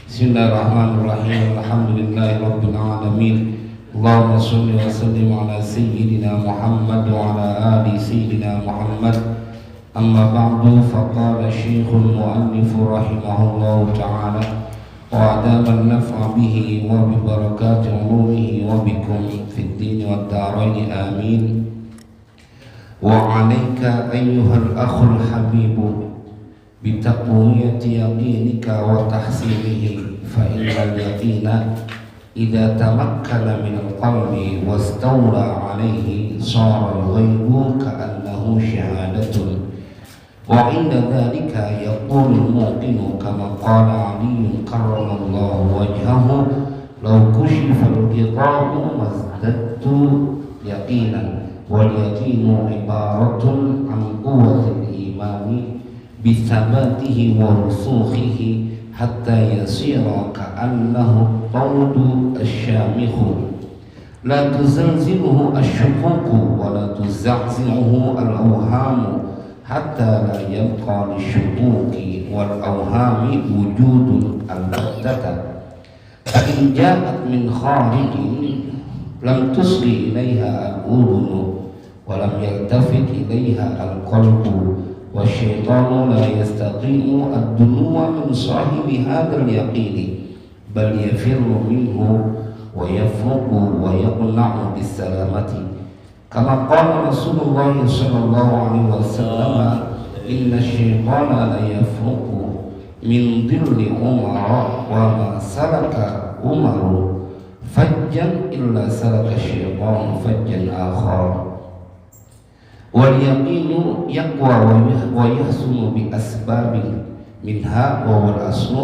Bismillahirrahmanirrahim. Alhamdulillahi alamin. Allahumma shalli wa sallim ala sayyidina Muhammad wa ala ali sayyidina Muhammad. Amma ba'du, faqala Syekhul Mu'allif rahimahullahu ta'ala wa adama an-naf'a bihi wa bi barakati ulumihi wa bikum fid din wad darain amin. Wa 'alaika ayyuhal akhul habibu بتقوية يقينك وتحسينه فإن اليقين إذا تمكن من القلب واستولى عليه صار الغيب كأنه شهادة وعند ذلك يقول الموقن كما قال علي كرم الله وجهه لو كشف الغطاء ما ازددت يقينا واليقين عبارة عن قوة الإيمان بثباته ورسوخه حتى يصير كأنه الطود الشامخ لا تزلزله الشكوك ولا تزعزعه الأوهام حتى لا يبقى للشكوك والأوهام وجود البتة فإن جاءت من خارج لم تصغي إليها الأذن ولم يلتفت إليها القلب والشيطان لا يستطيع الدنو من صاحب هذا اليقين بل يفر منه ويفرق ويقنع بالسلامة كما قال رسول الله صلى الله عليه وسلم إن الشيطان لا يفرق من ظل عمر وما سلك عمر فجا إلا سلك الشيطان فجا آخر واليقين يقوى ويحسن بأسباب منها وهو الأصل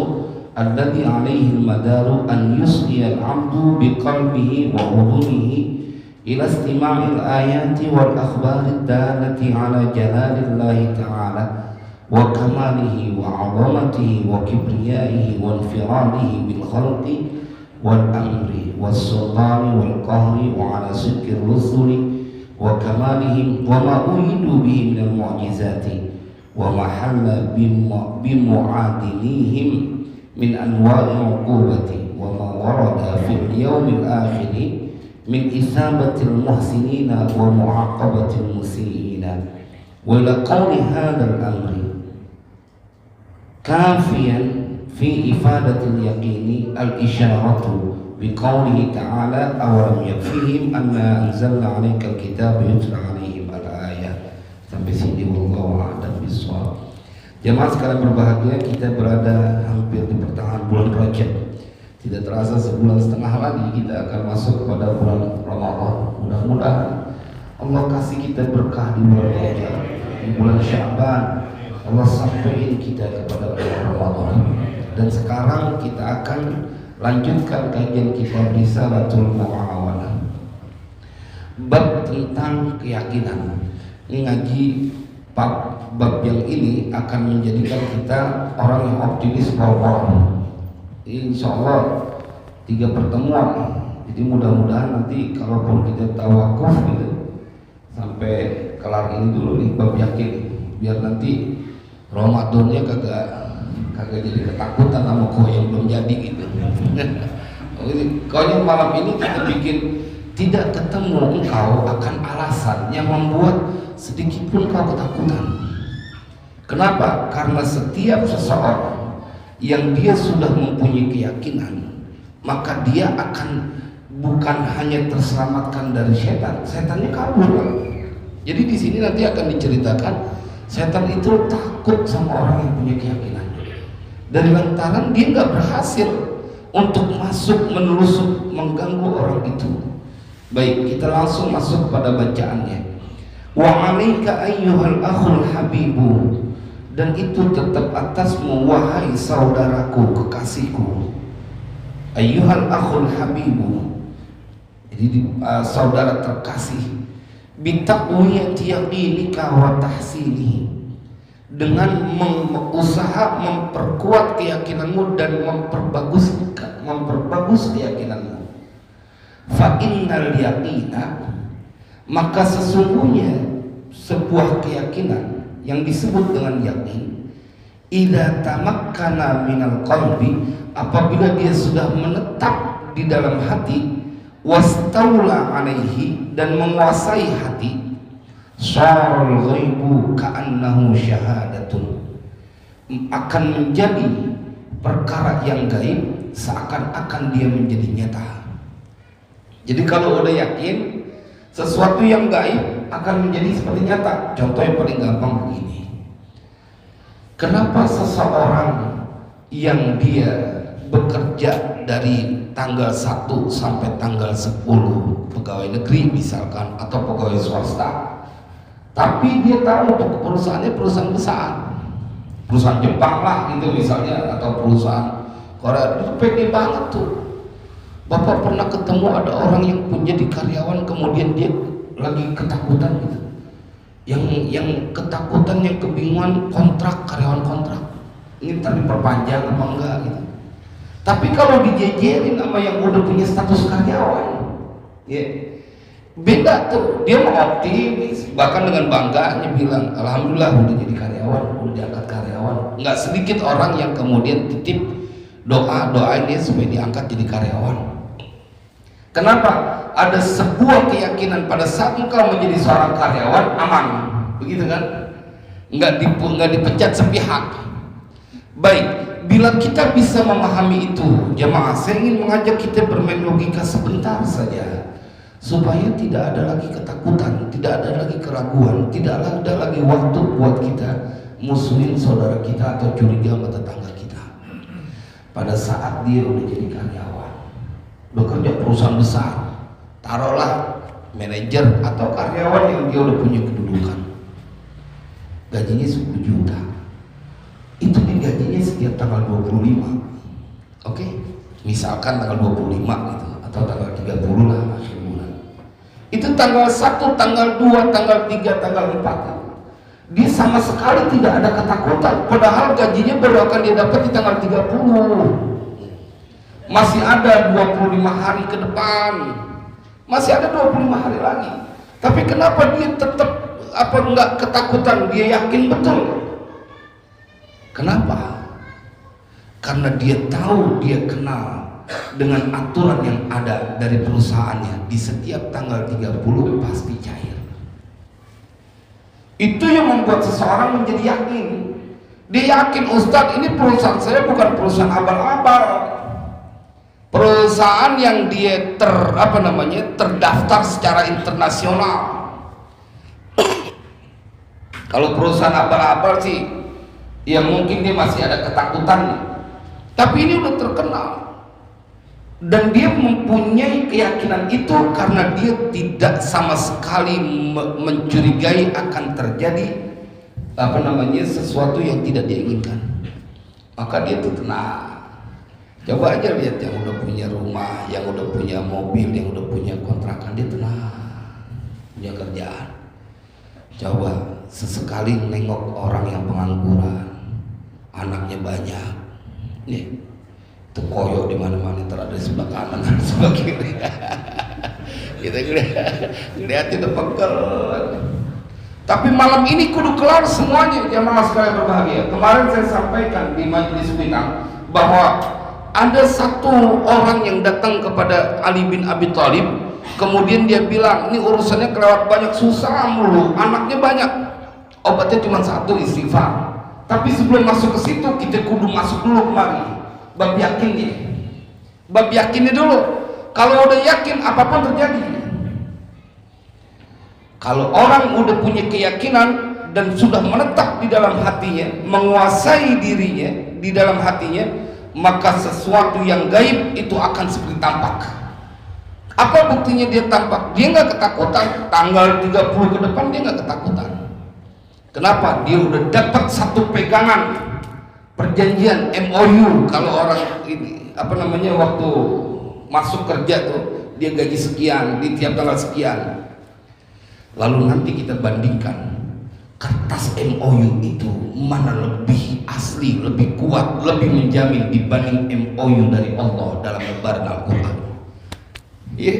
الذي عليه المدار أن يصغي العبد بقلبه وأذنه إلى استماع الآيات والأخبار الدالة على جلال الله تعالى وكماله وعظمته وكبريائه وانفراده بالخلق والأمر والسلطان والقهر وعلى صدق الرسل وكمالهم وما أريدوا به من المعجزات وما حل بمعادليهم من أنواع العقوبة وما ورد في اليوم الآخر من إثابة المحسنين ومعاقبة المسيئين وإلى قول هذا الأمر كافيا في إفادة اليقين الإشارة بقوله تعالى أولم يكفيهم أنا أنزلنا عليك الكتاب يتلى عليهم الآية sampai sini wallahu a'lam bishawab. Jemaah sekalian berbahagia, kita berada hampir di pertengahan bulan Rajab. Tidak terasa sebulan setengah lagi kita akan masuk kepada bulan Ramadan. Mudah-mudahan Allah kasih kita berkah di bulan Rajab, di bulan Sya'ban. Allah sampaikan kita kepada bulan Ramadan. Dan sekarang kita akan lanjutkan kajian kita Risalatul Mu'awanah, bab tentang keyakinan. Ini ngaji bab yang ini akan menjadikan kita orang yang optimis bahwa insya Allah 3 pertemuan. Jadi mudah-mudahan nanti kalaupun kita tawakuf gitu sampai kelar ini dulu nih bab yakin, biar nanti Ramadannya kagak jadi ketakutan sama kau yang belum jadi gitu. Kalau malam ini kita bikin tidak ketemu engkau akan alasan yang membuat sedikit pun kau ketakutan. Kenapa? Karena setiap seseorang yang dia sudah mempunyai keyakinan, maka dia akan bukan hanya terselamatkan dari setan, setannya kabur. Jadi di sini nanti akan diceritakan setan itu takut sama orang yang punya keyakinan. Dari lantaran dia nggak berhasil untuk masuk menelusuk mengganggu orang itu. Baik, kita langsung masuk pada bacaannya. Wa 'alaika ayyuhal akhul habibu, dan itu tetap atasmu wahai saudaraku kekasihku. Ayyuhal akhul habibu, jadi saudara terkasih. Bitaqwiyati yaqinika wa tahsinihi, dengan berusaha memperkuat keyakinanmu dan memperbagus keyakinanmu. Fa innal yaqina, maka sesungguhnya sebuah keyakinan yang disebut dengan yakin idza tamakkana minal qalbi, apabila dia sudah menetap di dalam hati, wastaula alaihi, dan menguasai hati, syarul ghaibu ka'annahu syahadatun, akan menjadi perkara yang gaib seakan-akan dia menjadi nyata. Jadi kalau udah yakin sesuatu yang gaib akan menjadi seperti nyata. Contoh yang paling gampang begini. Kenapa seseorang yang dia bekerja dari tanggal 1 sampai tanggal 10 pegawai negeri misalkan, atau pegawai swasta, tapi dia tahu untuk perusahaannya perusahaan besar, perusahaan Jepang lah gitu misalnya, atau perusahaan Korea, itu pede banget tuh. Bapak pernah ketemu ada orang yang menjadi karyawan kemudian dia lagi ketakutan gitu, yang ketakutan, yang kebingungan kontrak, karyawan kontrak ini ntar diperpanjang apa enggak gitu. Tapi kalau dijejerin sama yang udah punya status karyawan, ya beda tuh, dia mau optimis, bahkan dengan bangganya bilang alhamdulillah udah jadi karyawan, udah diangkat karyawan. Nggak sedikit orang yang kemudian titip doain dia supaya diangkat jadi karyawan. Kenapa? Ada sebuah keyakinan pada saat engkau menjadi seorang karyawan aman, begitu kan? Nggak dipecat sepihak. Baik, bila kita bisa memahami itu, jemaah, saya ingin mengajak kita bermain logika sebentar saja, supaya tidak ada lagi ketakutan, tidak ada lagi keraguan, tidak ada lagi waktu buat kita musuhin saudara kita atau curiga sama tetangga kita. Pada saat dia udah jadi karyawan, bekerja perusahaan besar, taruhlah manajer atau karyawan yang dia udah punya kedudukan, gajinya 10 juta, itu digajinya setiap tanggal 25. Oke? Misalkan tanggal 25 gitu, atau tanggal 30 lah akhir bulan. Itu tanggal 1, tanggal 2, tanggal 3, tanggal 4. Dia sama sekali tidak ada ketakutan, padahal gajinya baru akan dia dapat di tanggal 30. Masih ada 25 hari ke depan, masih ada 25 hari lagi. Tapi kenapa dia tetap enggak ketakutan? Dia yakin betul. Kenapa? Karena dia tahu, dia kenal dengan aturan yang ada dari perusahaannya. Di setiap tanggal 30 pasti cair. Itu yang membuat seseorang menjadi yakin. Dia yakin, Ustadz, ini perusahaan saya bukan perusahaan abal-abal, perusahaan yang dia terdaftar secara internasional. Kalau perusahaan abal-abal sih, ya mungkin dia masih ada ketakutan. Tapi ini udah terkenal, dan dia mempunyai keyakinan itu karena dia tidak sama sekali mencurigai akan terjadi sesuatu yang tidak dia inginkan. Maka dia tuh tenang. Coba aja lihat yang udah punya rumah, yang udah punya mobil, yang udah punya kontrakan, dia tenang, punya kerjaan. Coba sesekali nengok orang yang pengangguran, anaknya banyak, nih, itu koyo di mana-mana, terada di sebelah kanan, sebelah kiri. Kita lihat itu pegel. Tapi malam ini kudu kelar semuanya, jamaah sekalian berbahagia. Kemarin saya sampaikan di majelis Minang bahwa ada satu orang yang datang kepada Ali bin Abi Thalib, kemudian dia bilang, ini urusannya kelewat banyak, susah mulu, anaknya banyak, obatnya cuma satu, istighfar. Tapi sebelum masuk ke situ, kita kudu masuk dulu kemari, bab yakinnya. Bab yakinnya dulu. Kalau udah yakin, apapun terjadi. Kalau orang udah punya keyakinan dan sudah menetap di dalam hatinya, menguasai dirinya di dalam hatinya, maka sesuatu yang gaib itu akan seperti tampak. Apa buktinya dia tampak? Dia nggak ketakutan. Tanggal 30 ke depan dia nggak ketakutan. Kenapa? Dia udah dapat satu pegangan perjanjian MOU. Kalau orang ini waktu masuk kerja tuh dia gaji sekian di tiap tanggal sekian. Lalu nanti kita bandingkan kertas MOU itu mana lebih asli, lebih kuat, lebih menjamin dibanding MOU dari Allah dalam lembaran Al-Quran. Iya,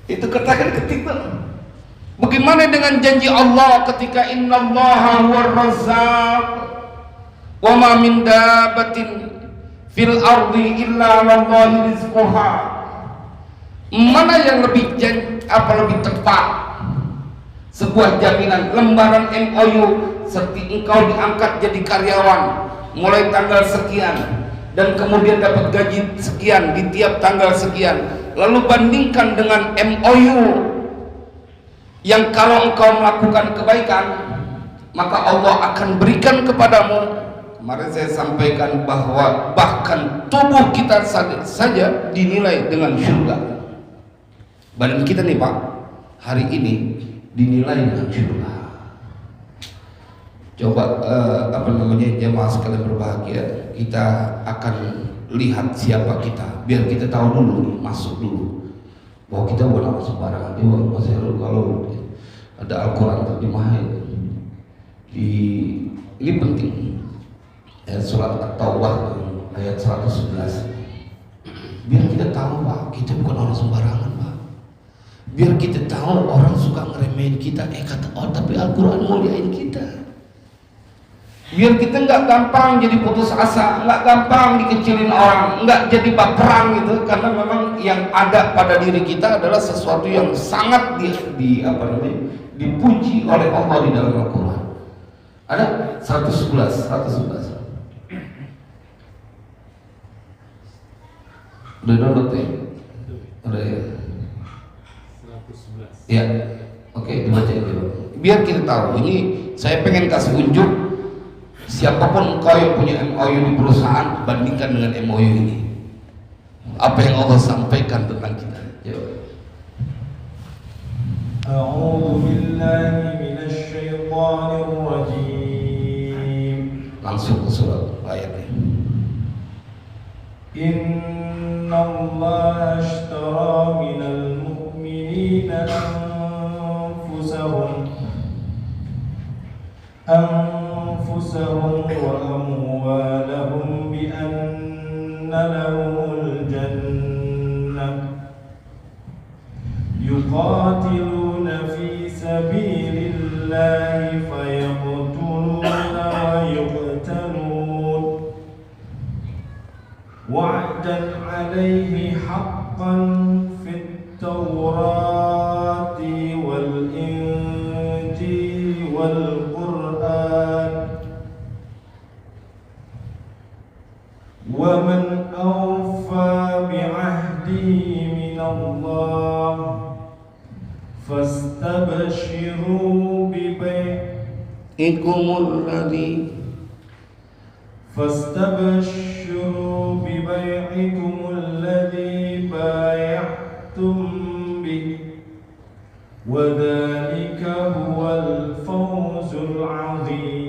itu katakan ketika. Bagaimana dengan janji Allah ketika innallaha huwar razzaq wa ma min dabbatin fil ardi illa 'alallahi rizquha. Mana yang lebih tepat, sebuah jaminan lembaran MOU seperti engkau diangkat jadi karyawan mulai tanggal sekian dan kemudian dapat gaji sekian di tiap tanggal sekian, lalu bandingkan dengan MOU yang kalau engkau melakukan kebaikan maka Allah akan berikan kepadamu. Kemarin saya sampaikan bahwa bahkan tubuh kita saja dinilai dengan surga. Badan kita nih Pak, hari ini dinilai dengan surga. Coba jemaah sekalian berbahagia, kita akan lihat siapa kita, biar kita tahu dulu nih, masuk dulu bahwa kita bukan sembarangan juga. Mas Heru, kalau ada Al-Quran terjemahan ini penting ya, surat At-Taubah ayat 111, biar kita tahu Pak, kita bukan orang sembarangan Pak. Biar kita tahu, orang suka ngeremehin kita, kata oh tapi Al-Quran muliain kita. Biar kita nggak gampang jadi putus asa, nggak gampang dikecilin orang, nggak jadi baperan gitu, karena memang yang ada pada diri kita adalah sesuatu yang sangat dipuji oleh Allah di dalam Al-Quran. Ada 111. Udah download ya? Udah ya? Ya, oke, dibacain dulu. Biar kita tahu, ini saya pengen kasih unjuk. Siapapun engkau yang punya MOU di perusahaan, bandingkan dengan MOU ini. Apa yang Allah sampaikan tentang kita. A'udzu billahi minasy syaithanir rajim. Langsung ke surat ayatnya. Inna Allah ashtara minal mu'minina أنفسهم وأموالهم بأن لهم الجنة يقاتلون في سبيل الله فيقتلون ويقتلون وعدا عليه حقا في التوراة والإنجيل والقرآن ومن أوفى بعهده من الله فاستبشروا ببيعكم الذي بايعتم به وذلك هو الفوز العظيم.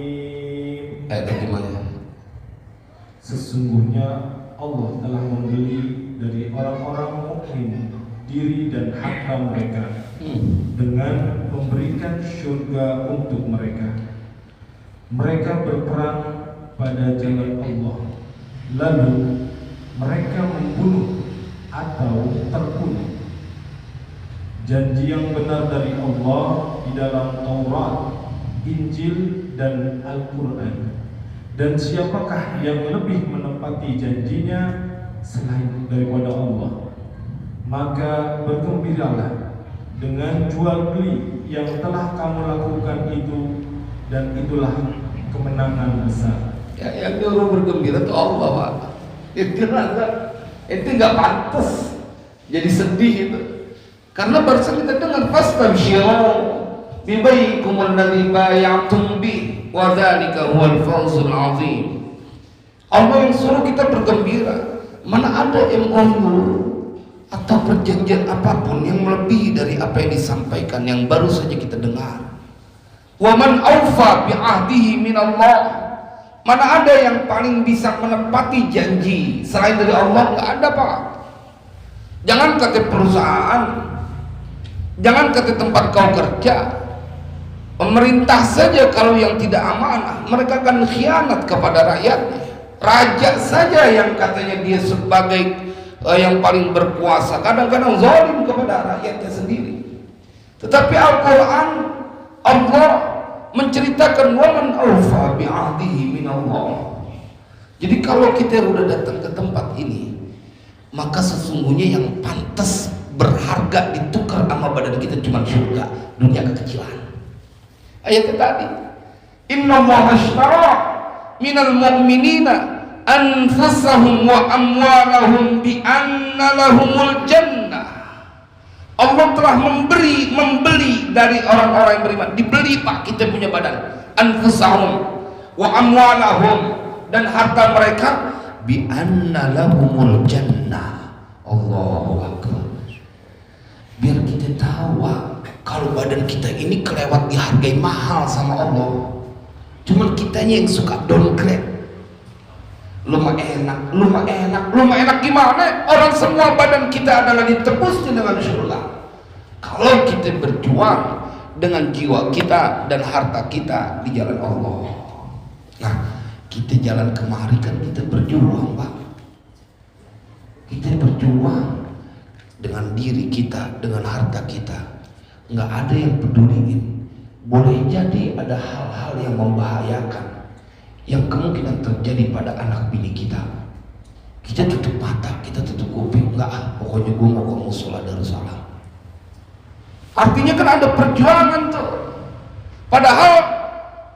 Sesungguhnya Allah telah membeli dari orang-orang mukmin diri dan harta mereka dengan memberikan surga untuk mereka. Mereka berperang pada jalan Allah, lalu mereka membunuh atau terbunuh. Janji yang benar dari Allah di dalam Taurat, Injil, dan Al-Quran. Dan siapakah yang lebih menepati janjinya selain daripada Allah? Maka bergembiralah dengan jual beli yang telah kamu lakukan itu, dan itulah kemenangan besar. Ya, yang nyuruh bergembira itu Allah Pak. Itu nggak pantas jadi sedih itu. Karena barusan kita dengar fastabshiru bibaikum alladzi bay'atum bi wa dzalika huwal fawzul 'azim. Allah yang suruh kita bergembira. Mana ada MOU atau perjanjian apapun yang melebihi dari apa yang disampaikan yang baru saja kita dengar. Wa man awfa bi 'ahdihi minallah. Mana ada yang paling bisa menepati janji selain dari Allah? Enggak ada Pak. Jangan kata perusahaan, jangan kata tempat kau kerja, pemerintah saja kalau yang tidak amanah, mereka akan khianat kepada rakyatnya. Raja saja yang katanya dia sebagai yang paling berkuasa, kadang-kadang zalim kepada rakyatnya sendiri. Tetapi Al-Quran, Allah menceritakan waman awfa bi'ahdihi minallah. Jadi kalau kita udah datang ke tempat ini, maka sesungguhnya yang pantas berharga ditukar sama badan kita cuma surga, dunia kekecilan. Ayatnya tadi, Inna Allah ashtara minal mu'minina anfusahum wa amwalahum bi anna lahumul jannah. Allah telah membeli dari orang-orang yang beriman. Dibeli Pak, kita punya badan. Anfusahum wa amwalahum, dan harta mereka bi anna lahumul jannah. Allahu akbar. Biar kita tahu kalau badan kita ini kelewat dihargai mahal sama Allah. Cuman kitanya yang suka downgrade. Lu mah enak gimana? Orang semua badan kita adalah ditebusnya dengan surga. Kalau kita berjuang dengan jiwa kita dan harta kita di jalan Allah. Nah, kita jalan kemari kan kita berjuang, Pak. Kita berjuang dengan diri kita, dengan harta kita. Nggak ada yang peduliin. Boleh jadi ada hal-hal yang membahayakan yang kemungkinan terjadi pada anak bini kita. Kita tutup mata, kita tutup kuping, pokoknya gue mau ke musola Darussalam. Artinya kan ada perjuangan tuh. Padahal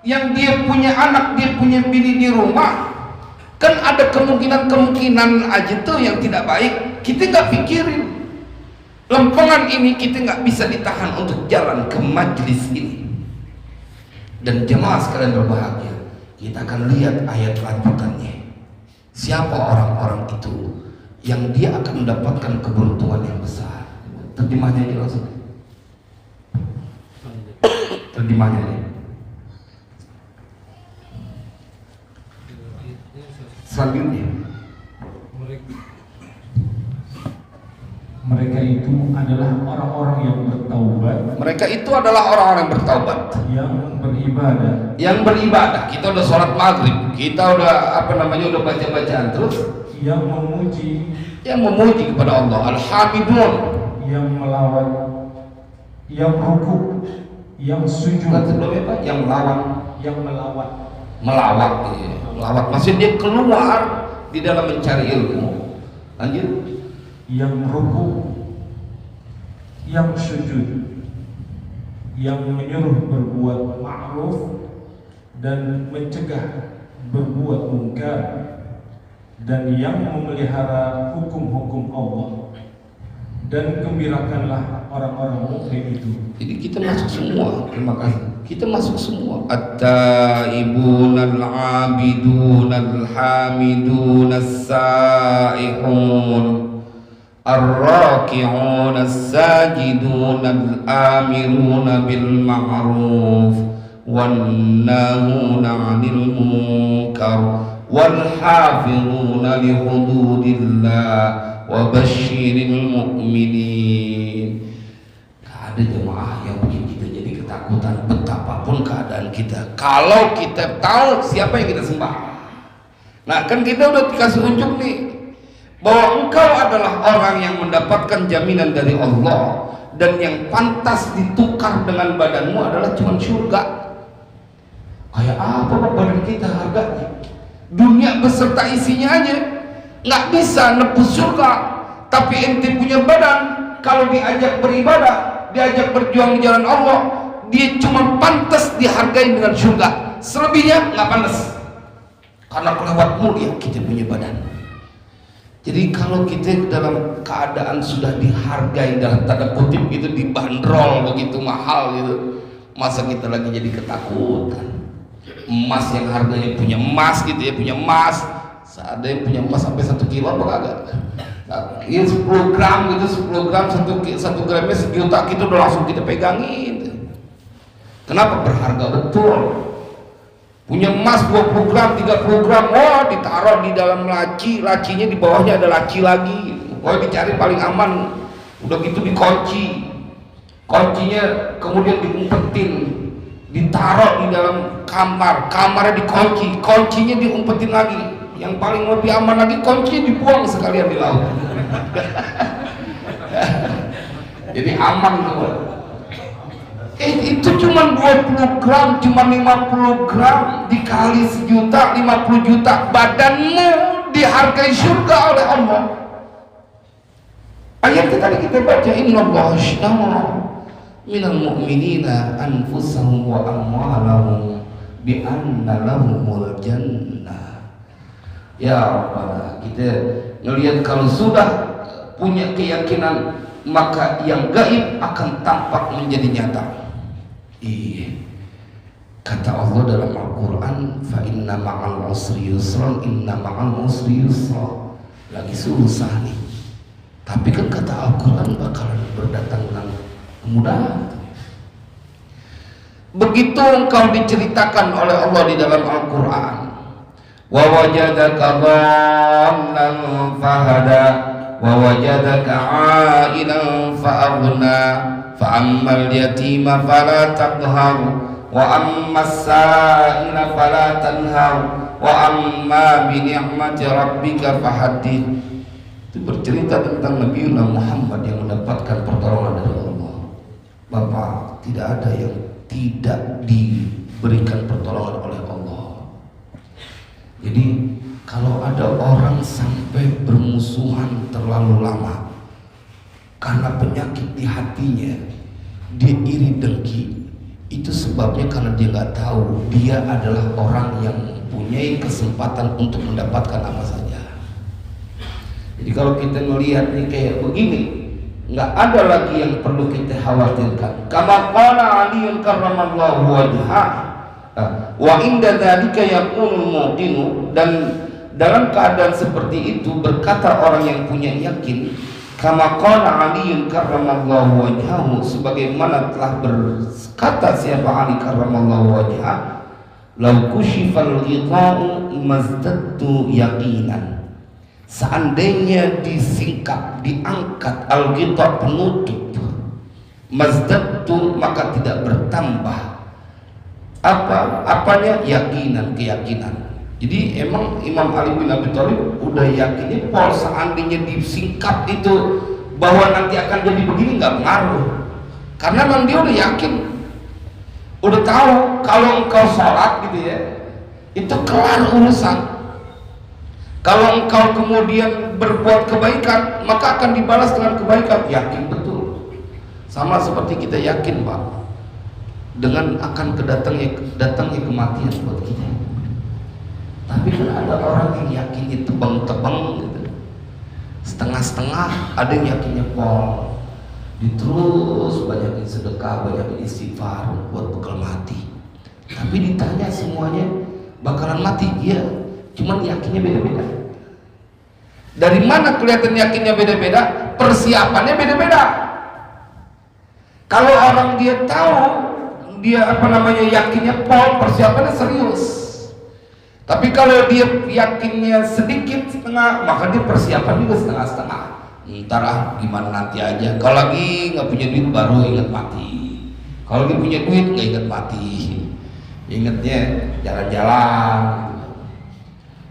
yang dia punya anak, dia punya bini di rumah, kan ada kemungkinan aja tuh yang tidak baik. Kita nggak pikirin. Lempengan ini kita nggak bisa ditahan untuk jalan ke majlis ini. Dan jemaah sekalian berbahagia, kita akan lihat ayat lanjutannya. Siapa orang-orang itu yang dia akan mendapatkan keberuntungan yang besar? Terjemahnya aja langsung. Terjemahnya aja. Selanjutnya, mereka itu adalah orang-orang yang bertaubat. Mereka itu adalah orang-orang yang bertaubat, yang beribadah. Kita udah sholat maghrib, kita udah udah baca-bacaan terus. Yang memuji kepada Allah. Alhamdulillah. Yang melawat, yang rukuk, yang sujud. Yang melawat. Melawat. Maksudnya keluar di dalam mencari ilmu. Lanjut. Yang rukuk, yang sujud, yang menyuruh berbuat ma'ruf dan mencegah berbuat munkar, dan yang memelihara hukum-hukum Allah. Dan gembirakanlah orang-orang mukmin itu. Jadi kita masuk semua. Terima kasih. Kita masuk semua. At-taibun al-abidun al-hamidun as-saihun ar-raki'un as-sajidun al-amirun bil ma'ruf wan-nahun 'anil munkar wal hafizuna li hududillah wa basyiril mu'minin. Gak ada jemaah yang bikin kita jadi ketakutan betapapun keadaan kita, kalau kita tahu siapa yang kita sembah. Nah kan kita udah dikasih unjuk nih bahwa engkau adalah orang yang mendapatkan jaminan dari Allah, dan yang pantas ditukar dengan badanmu adalah cuma surga. Kayak apa badan kita harganya? Dunia beserta isinya aja nggak bisa nebus surga. Tapi ente punya badan, kalau diajak beribadah, diajak berjuang di jalan Allah, dia cuma pantas dihargai dengan surga. Selebihnya nggak pantas, karena kelewat mulia kita punya badan. Jadi kalau kita dalam keadaan sudah dihargai dalam tanda kutip gitu, dibanderol begitu mahal gitu, masa kita lagi jadi ketakutan? Emas yang harganya punya emas gitu ya, punya emas, ada yang punya emas sampai 1 kilo apa kagak? Ini 10 gram gitu, 10 gram 1 gramnya 1 juta gitu udah langsung kita pegangin. Kenapa? Berharga betul. Punya emas 20 gram, 30 gram, ditaruh di dalam laci, lacinya di bawahnya ada laci lagi. Dicari paling aman. Udah gitu dikunci, kuncinya kemudian diumpetin, ditaruh di dalam kamar, kamarnya dikunci, kuncinya diumpetin lagi. Yang paling lebih aman lagi, kuncinya dibuang sekalian di laut. Jadi aman tuh. Itu cuma 20 gram, cuma 50 gram dikali sejuta, 50 juta. Badanmu dihargai surga oleh Allah. Ayat tadi kita baca, innallaha ashtara minal mu'minina anfusahum wa amwalahum bi anna lahumul jannah. Ya Allah, kita ngelihat kalau sudah punya keyakinan, maka yang gaib akan tampak menjadi nyata. Iya, kata Allah dalam Al-Quran, fa inna ma'al usri yusran, inna ma'al usri yusra. Lagi susah nih, tapi kan kata Al-Quran bakalan berdatangan kemudahan. Begitu engkau diceritakan oleh Allah di dalam Al-Quran, wa wajadaka dhallan fahada wa wajadaka 'ailan fa'aghna fa ammal yatima fala taqhar wa ammas sa'ila fala tanhar wa amma bi ni'mati rabbika fahaddith. Itu bercerita tentang Nabiullah Muhammad yang mendapatkan pertolongan dari Allah. Bapak, tidak ada yang tidak diberikan pertolongan oleh Allah. Jadi kalau ada orang sampai bermusuhan terlalu lama karena penyakit di hatinya, dia iri dengki, itu sebabnya karena dia nggak tahu dia adalah orang yang mempunyai kesempatan untuk mendapatkan apa saja. Jadi kalau kita melihat nih kayak begini, nggak ada lagi yang perlu kita khawatirkan. Kama qala Aliun karramallahu wajhah wa inda dzalika yaqulul muqinu, dan dalam keadaan seperti itu berkata orang yang punya yakin, kama qala Aliun karramallahu wajhahu, sebagaimana telah berkata siapa Ali karramallahu wajhah, law kushifal ghita'u mazdadtu yaqinan. Seandainya disingkap, diangkat al-ghita' penutup, mazdadtu maka tidak bertambah apanya, yakinan, keyakinan. Jadi emang Imam Ali bin Abi Thalib udah yakinnya Paul seandainya disingkap itu bahwa nanti akan jadi begini nggak pengaruh, karena memang dia udah yakin, udah tahu kalau engkau sholat gitu ya, itu kelar urusan. Kalau engkau kemudian berbuat kebaikan, maka akan dibalas dengan kebaikan. Yakin betul. Sama seperti kita yakin, Pak, dengan akan datangnya kematian buat kita. Tapi kan ada orang yang yakinnya tebang-tebang gitu, setengah-setengah. Ada yang yakinnya pol, terus banyakin sedekah, banyakin istighfar buat bekal mati. Tapi ditanya semuanya bakalan mati, iya, cuman yakinnya beda-beda. Dari mana kelihatan yakinnya beda-beda? Persiapannya beda-beda. Kalau orang dia tahu, dia yakinnya pol, persiapannya serius. Tapi kalau dia yakinnya sedikit, setengah, maka dia persiapan juga setengah-setengah. Ntar gimana nanti aja. Kalau lagi nggak punya duit baru ingat mati. Kalau dia punya duit nggak ingat mati, ingatnya jalan-jalan.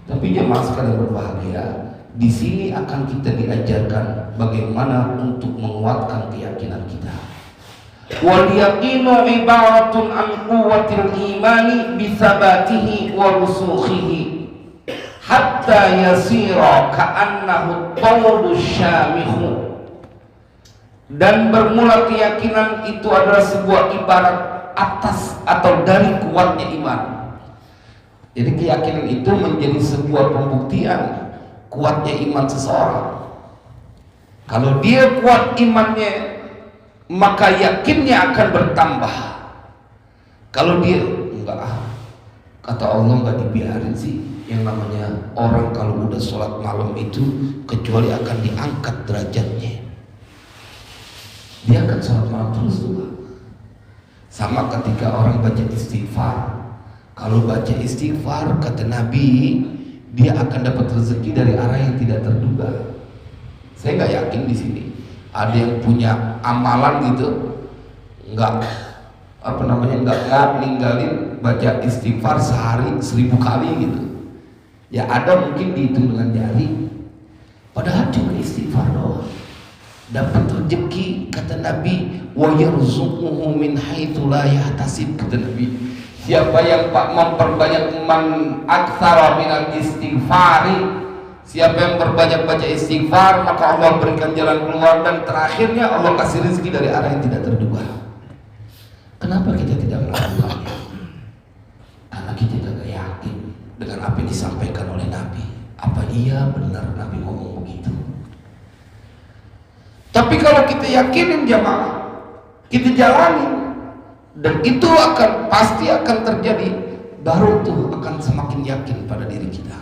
Tapi jemaah sekalian berbahagia, di sini akan kita diajarkan bagaimana untuk menguatkan keyakinan kita. Wal yaqinu ibaratun an quwwatil imani bi sabatihi wa rusukhihi hatta yasira ka'annahu tawdu syamihu. Dan bermula keyakinan itu adalah sebuah ibarat atas atau dari kuatnya iman. Jadi keyakinan itu menjadi sebuah pembuktian kuatnya iman seseorang. Kalau dia kuat imannya, maka yakinnya akan bertambah. Kalau dia enggak, kata Allah enggak dibiarin sih yang namanya orang kalau udah sholat malam itu, kecuali akan diangkat derajatnya. Dia akan sholat malam terus juga. Sama ketika orang baca istighfar, kalau baca istighfar kata Nabi, dia akan dapat rezeki dari arah yang tidak terduga. Saya nggak yakin di sini ada yang punya amalan gitu, nggak ninggalin baca istighfar sehari 1000 kali gitu. Ya ada mungkin dihitung dengan jari, padahal cuma istighfar doang. dapat rezeki, kata Nabi, wa yarzuquhu min haitsu la yahtasib, kata Nabi. Siapa yang memperbanyak man aktsara minal istighfari, siapa yang berbanyak baca istighfar, maka Allah berikan jalan keluar, dan terakhirnya Allah kasih rezeki dari arah yang tidak terduga. Kenapa kita tidak melakukannya? Karena kita tidak yakin dengan apa yang disampaikan oleh Nabi. Apa iya benar Nabi ngomong begitu? Tapi kalau kita yakinin jamaah, kita jalani, dan itu pasti akan terjadi, baru tuh akan semakin yakin pada diri kita.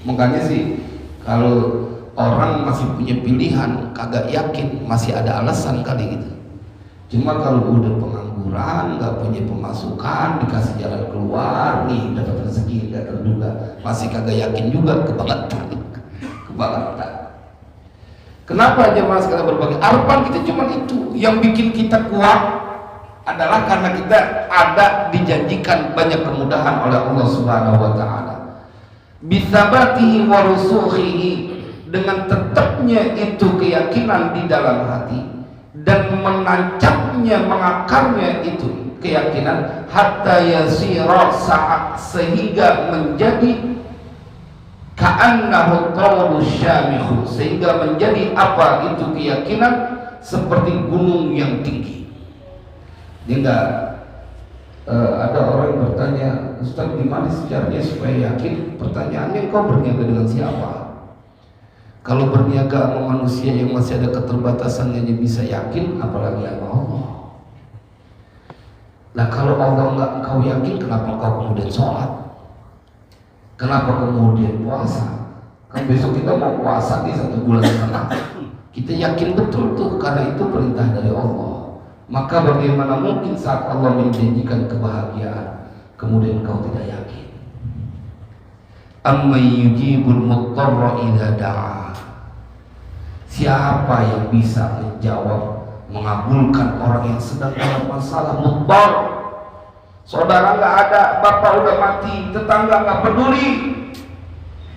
Makanya sih kalau orang masih punya pilihan kagak yakin, masih ada alasan kali gitu. Cuma kalau udah pengangguran, nggak punya pemasukan, dikasih jalan keluar, nih dapat rezeki nggak terduga, masih kagak yakin juga, kebangetan. Kenapa jemaah sekalian berbagi? Harapan kita cuma itu yang bikin kita kuat adalah karena kita ada dijanjikan banyak kemudahan oleh Allah Subhanahu wa taala. Bisabatihi wa rusukhihi, dengan tetapnya itu keyakinan di dalam hati dan menancapnya, mengakarnya itu keyakinan, hatta yasira sa'at, sehingga menjadi ka'annahu tawlu syamikhu, sehingga menjadi apa itu keyakinan seperti gunung yang tinggi. Dia enggak ada orang yang bertanya, Ustaz gimana caranya supaya yakin? Pertanyaannya, engkau berniaga dengan siapa? Kalau berniaga sama manusia yang masih ada keterbatasannya bisa yakin, apalagi sama Allah. Nah kalau Allah enggak engkau yakin, kenapa engkau kemudian sholat? Kenapa kemudian puasa? Kan besok kita mau puasa di 1 bulan setengah. Kita yakin betul tuh, karena itu perintah dari Allah. Maka bagaimana mungkin saat Allah menjanjikan kebahagiaan kemudian kau tidak yakin? Amma yujibul muttarra idza da'a, siapa yang bisa menjawab, mengabulkan orang yang sedang dalam masalah muttar? Saudara nggak ada, bapak udah mati, tetangga nggak peduli.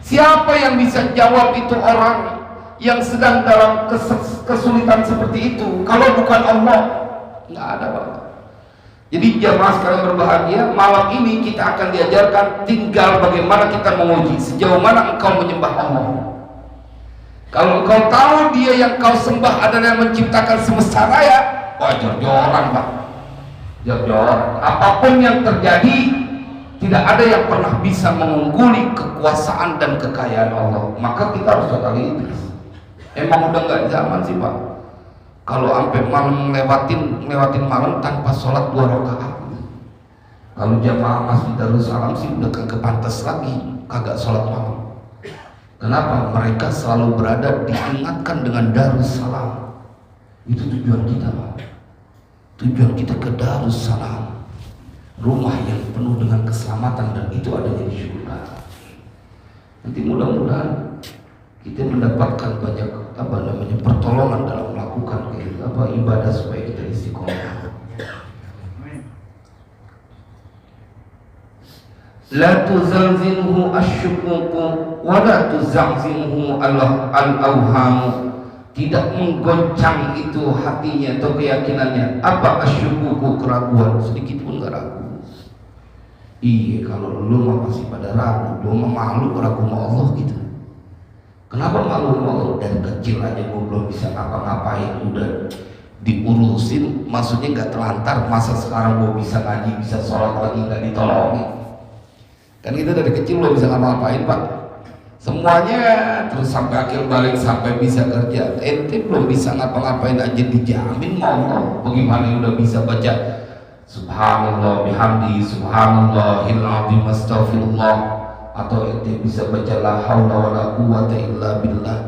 Siapa yang bisa jawab itu orang yang sedang dalam kesulitan seperti itu kalau bukan Allah? Nggak ada, Bapak. Jadi jamaah sekalian berbahagia, malam ini kita akan diajarkan tinggal bagaimana kita menguji sejauh mana engkau menyembah Allah. Kalau engkau tahu dia yang kau sembah adalah yang menciptakan semesta raya, wah jor-joran, Pak. Jor-joran. Apapun yang terjadi, tidak ada yang pernah bisa mengungguli kekuasaan dan kekayaan Allah. Maka kita harus total itu. Emang udah nggak zaman sih, Pak, kalau sampai malam lewatin malam tanpa sholat 2 rakaat. Kalau jamaah Masjid Darussalam sih udah kagak pantas lagi kagak sholat malam. Kenapa? Mereka selalu berada diingatkan dengan Darussalam. Itu tujuan kita, Pak. Tujuan kita ke Darussalam, rumah yang penuh dengan keselamatan, dan itu adanya di surga. Nanti mudah-mudahan kita mendapatkan banyak pertolongan dalam melakukan ibadah supaya kita istiqomah. La tuzalzilhu asyukuku wa la tuzalzilhu al-awham, tidak menggoncang itu hatinya atau keyakinannya. Apa asyukuku? Keraguan, sedikit pun gak ragu. Iya, kalau lu mah masih pada ragu, lu mah malu ragu sama Allah gitu. Kenapa malu? Dari kecil aja gue belum bisa ngapa-ngapain, udah diurusin, maksudnya nggak terlantar. Masa sekarang gue bisa ngaji, bisa sholat lagi nggak ditolongin? Kan kita dari kecil belum bisa ngapa-ngapain, Pak. Semuanya terus sampai akhir balik, sampai bisa kerja. Ente belum bisa ngapa-ngapain aja dijamin mau Allah. Bagaimana udah bisa baca Subhanallah bihamdi, Subhanallahil azim, astaghfirullah, atau ente bisa baca la haula wala quwwata illa billah,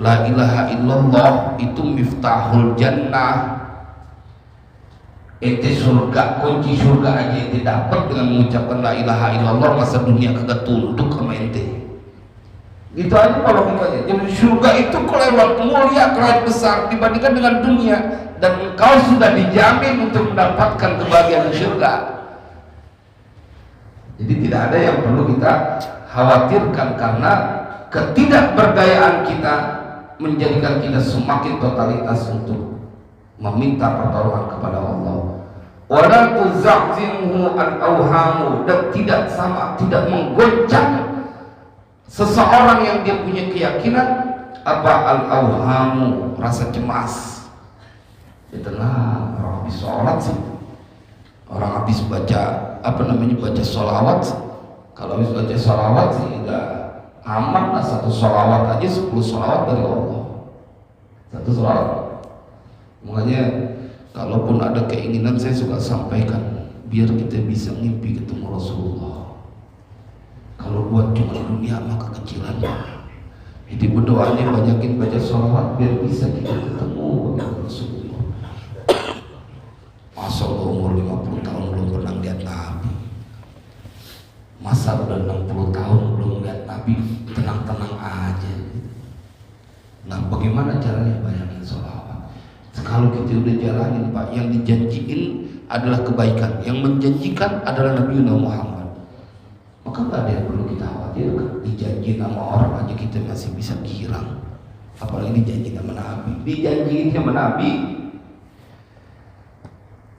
la ilaha illallah, itu miftahul jannah. Ente surga, kunci surga aja ente dapat dengan mengucapkan la ilaha illallah, masa dunia kagak tunduk sama ente. Gitu aja kalau logikanya. Jadi surga itu kelewat mulia, kelewat besar dibandingkan dengan dunia, dan engkau sudah dijamin untuk mendapatkan kebahagiaan surga. Jadi tidak ada yang perlu kita khawatirkan, karena ketidakberdayaan kita menjadikan kita semakin totalitas untuk meminta pertolongan kepada Allah. Wala tuzahzimhu al-awhamu, dan tidak menggoncang seseorang yang dia punya keyakinan apa al-awhamu, rasa cemas. Ya tenang, orang habis sholat sih, orang habis baca baca sholawat. Kalau habis baca sholawat sih udah aman lah, satu sholawat aja 10 sholawat dari Allah, satu sholawat. Makanya kalaupun ada keinginan, saya suka sampaikan biar kita bisa mimpi ketemu Rasulullah. Kalau buat cuma dunia mah kekecilan. Jadi berdoanya banyakin baca sholawat biar bisa kita ketemu dengan Rasulullah. Masa umur 50 tahun belum pernah lihat Nabi? Masa udah 60 tahun belum lihat Nabi? Tenang-tenang aja. Nah, bagaimana caranya banyakin sholawat? Kalau kita udah jalanin, Pak, yang dijanjiin adalah kebaikan, yang menjanjikan adalah Nabi Muhammad, maka nggak ada yang perlu kita khawatir. Dijanjiin sama orang aja kita masih bisa girang, apalagi dijanjiin sama Nabi. Dijanjiin sama Nabi,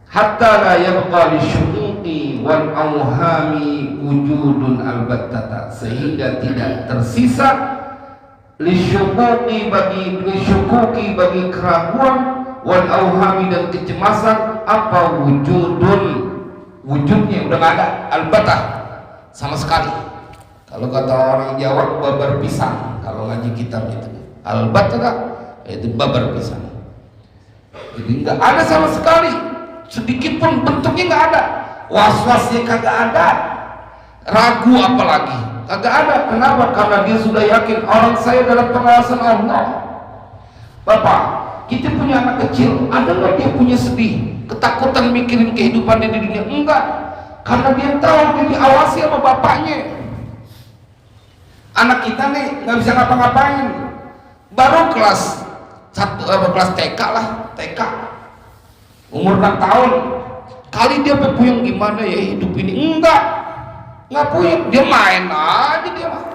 hatta la yabqa lisyuquqi wal awhami wujudun albattata, sehingga tidak tersisa lisyuquqi bagi keraguan, wal awhami dan kecemasan, apa wujudnya udah nggak ada, albatah sama sekali. Kalau kata orang Jawa babar pisang, kalau ngaji kitab itu albatah itu babar pisang, jadi nggak ada sama sekali, sedikit pun bentuknya nggak ada, was-wasnya kagak ada, ragu apalagi kagak ada. Kenapa? Karena dia sudah yakin orang saya dalam pengawasan Allah. Bapak, kita punya anak kecil, ada nggak dia punya sedih, ketakutan mikirin kehidupannya di dunia? Enggak, karena dia tahu dia diawasi sama bapaknya. Anak kita nih nggak bisa ngapa-ngapain, baru kelas TK lah, TK, umur 6 tahun, kali dia puyeng gimana ya hidup ini? Nggak puyeng, dia main aja dia mah.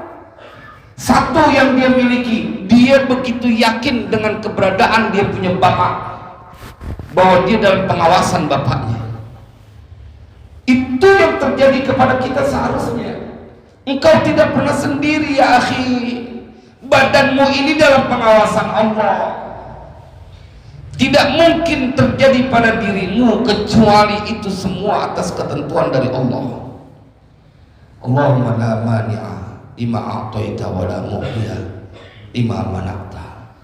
Satu yang dia miliki, dia begitu yakin dengan keberadaan dia punya bapak, bahwa dia dalam pengawasan bapaknya. Itu yang terjadi kepada kita seharusnya. Engkau tidak pernah sendiri ya akhi, badanmu ini dalam pengawasan Allah. Tidak mungkin terjadi pada dirimu kecuali itu semua atas ketentuan dari Allah. Allahumma la mani'a lima a'taita wa la mu'tiya lima mana'ta.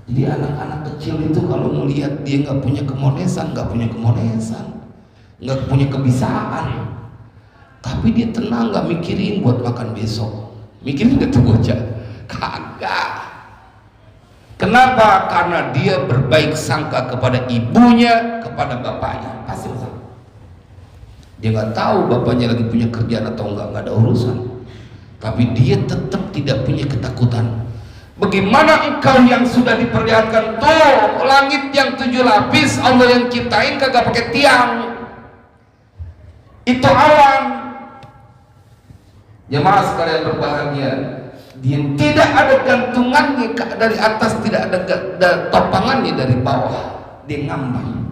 Jadi anak-anak kecil itu kalau melihat dia nggak punya kemonesan, nggak punya kebiasaan, tapi dia tenang, nggak mikirin buat makan besok. Mikirin nggak tuh bocah? Kagak. Kenapa? Karena dia berbaik sangka kepada ibunya, kepada bapaknya. Pasti betul. Dia nggak tahu bapaknya lagi punya kerjaan atau nggak ada urusan, tapi dia tetap tidak punya ketakutan. Bagaimana engkau yang sudah diperlihatkan tuh langit yang 7 lapis, Allah yang ciptain kagak pakai tiang, itu awan. Jemaah sekalian berbahagia, dia tidak ada gantungannya dari atas, tidak ada topangannya dari bawah, dia ngambang.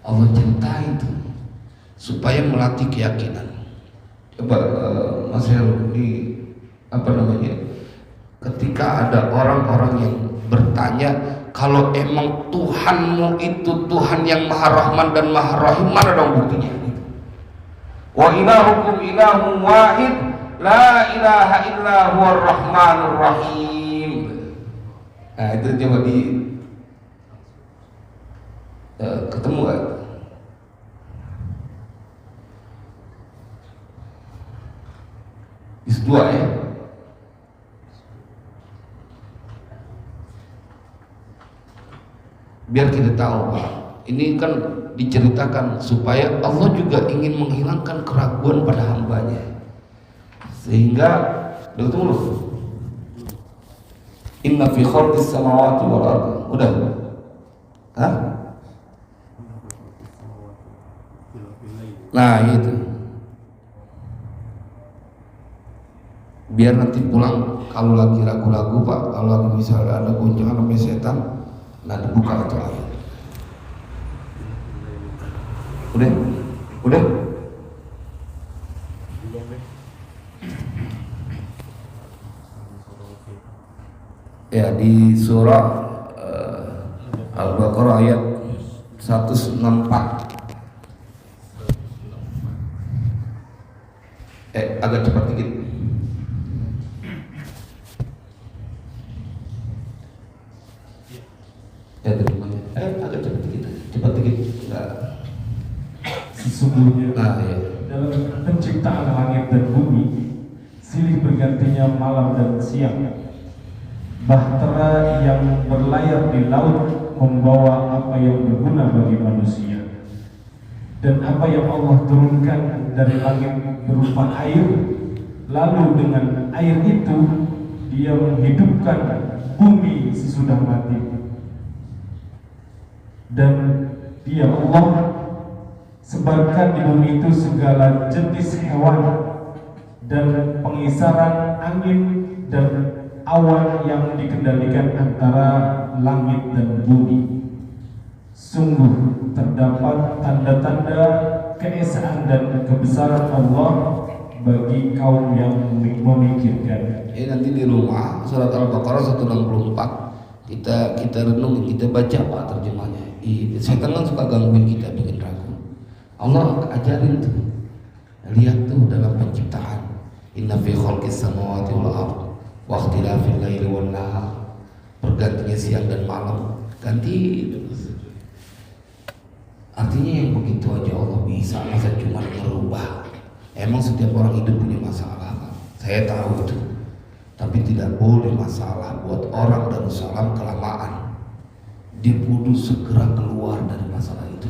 Allah ciptain itu supaya melatih keyakinan. Coba Mas Heru, di ketika ada orang-orang yang bertanya, kalau emang Tuhanmu itu Tuhan yang Maha Rahman dan Maha Rahim, mana dong buktinya? Wa ilahukum ilahun wahid la ilaha illa huwar rahmanur rahim. Nah itu coba di ketemu gak? Is 2 ya. Biar kita tahu, Pak, ini kan diceritakan supaya Allah juga ingin menghilangkan keraguan pada hambanya, sehingga betul. Inna fi khalqis samawati wal ardi. Udah. Hah? Nah, itu. biar nanti pulang kalau lagi ragu-ragu Pak, kalau lagi misalnya ada goncangan namanya setan, nah dibuka itu ayat. Udah ya, di surah Al-Baqarah ayat 164. Agak cepat dikit. Agak cepat dikit. Nah. Sesungguhnya dalam penciptaan langit dan bumi silih bergantinya malam dan siang. Bahtera yang berlayar di laut membawa apa yang berguna bagi manusia, dan apa yang Allah turunkan dari langit berupa air, lalu dengan air itu Dia menghidupkan bumi sesudah mati. Dan Dia Allah sebarkan di bumi itu segala jenis hewan dan pengisaran angin dan awan yang dikendalikan antara langit dan bumi. Sungguh terdapat tanda-tanda keesaan dan kebesaran Allah bagi kaum yang memikirkan. Nanti di rumah surat Al-Baqarah 164 kita renungi, kita baca Pak terjemahnya. Setan kan suka gangguin kita, bikin ragu. Allah ajarin tuh, lihat tuh dalam penciptaan, inna fi khalqis samawati wal ardh wa ikhtilafil laili wan nahar, bergantinya siang dan malam, ganti terus. Artinya yang begitu aja Allah bisa, masa cuma merubah. Emang setiap orang hidup punya masalah, saya tahu itu, tapi tidak boleh masalah buat orang Darussalam kelamaan. Dia kudu segera keluar dari masalah itu,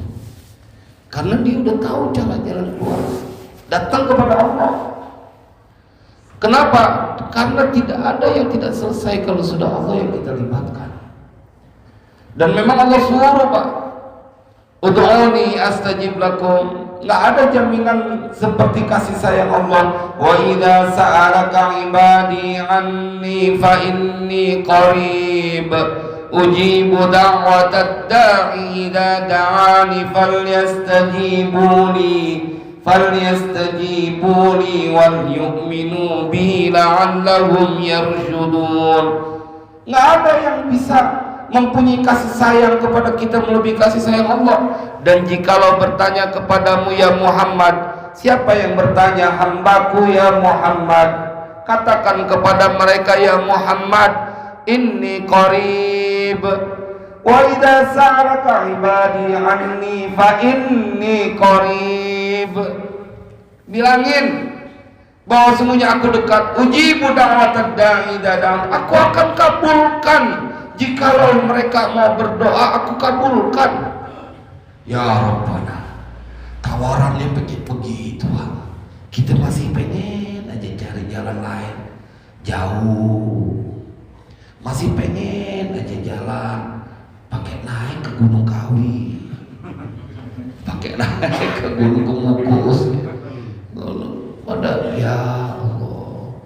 karena dia udah tahu jalan keluar, datang kepada Allah. Kenapa? Karena tidak ada yang tidak selesai kalau sudah Allah yang kita libatkan. Dan memang Allah suruh Pak, ud'uni astajib lakum. Nggak ada jaminan seperti kasih sayang Allah. Wa idza sa'alaka ibadi anni fa inni qarib ujibu da'watad da'i idza da'ani falyastajibuli wal yu'minu bi la'allahum yarshudun. Nggak ada yang bisa mempunyai kasih sayang kepada kita melebihi kasih sayang Allah. Dan jikalau bertanya kepadamu ya Muhammad, siapa yang bertanya? Hambaku ya Muhammad. Katakan kepada mereka ya Muhammad, inni qarib wa idza sa'alaka ibadi anni fa inni qarib. Bilangin bahwa semuanya aku dekat. Ujibu da'watad da'i idza da'an, aku akan kabulkan. Jikalau mereka mau berdoa, aku kabulkan. Ya Rabbana, tawarannya begitu kita masih pengen aja cari jalan lain jauh, masih pengen aja jalan pakai naik ke Gunung Kawi, pakai naik ke Gunung Kemukus. Padahal ya Allah,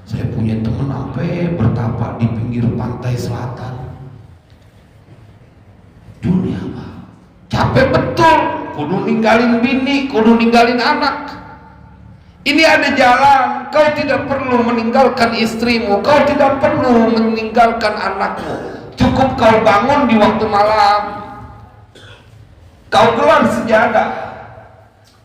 saya punya teman sampai bertapa di pinggir pantai selatan. Dunia apa? Capek betul, kudu ninggalin bini, kudu ninggalin anak. Ini ada jalan, kau tidak perlu meninggalkan istrimu, kau tidak perlu meninggalkan anakmu. Cukup kau bangun di waktu malam, kau gelar sejadah,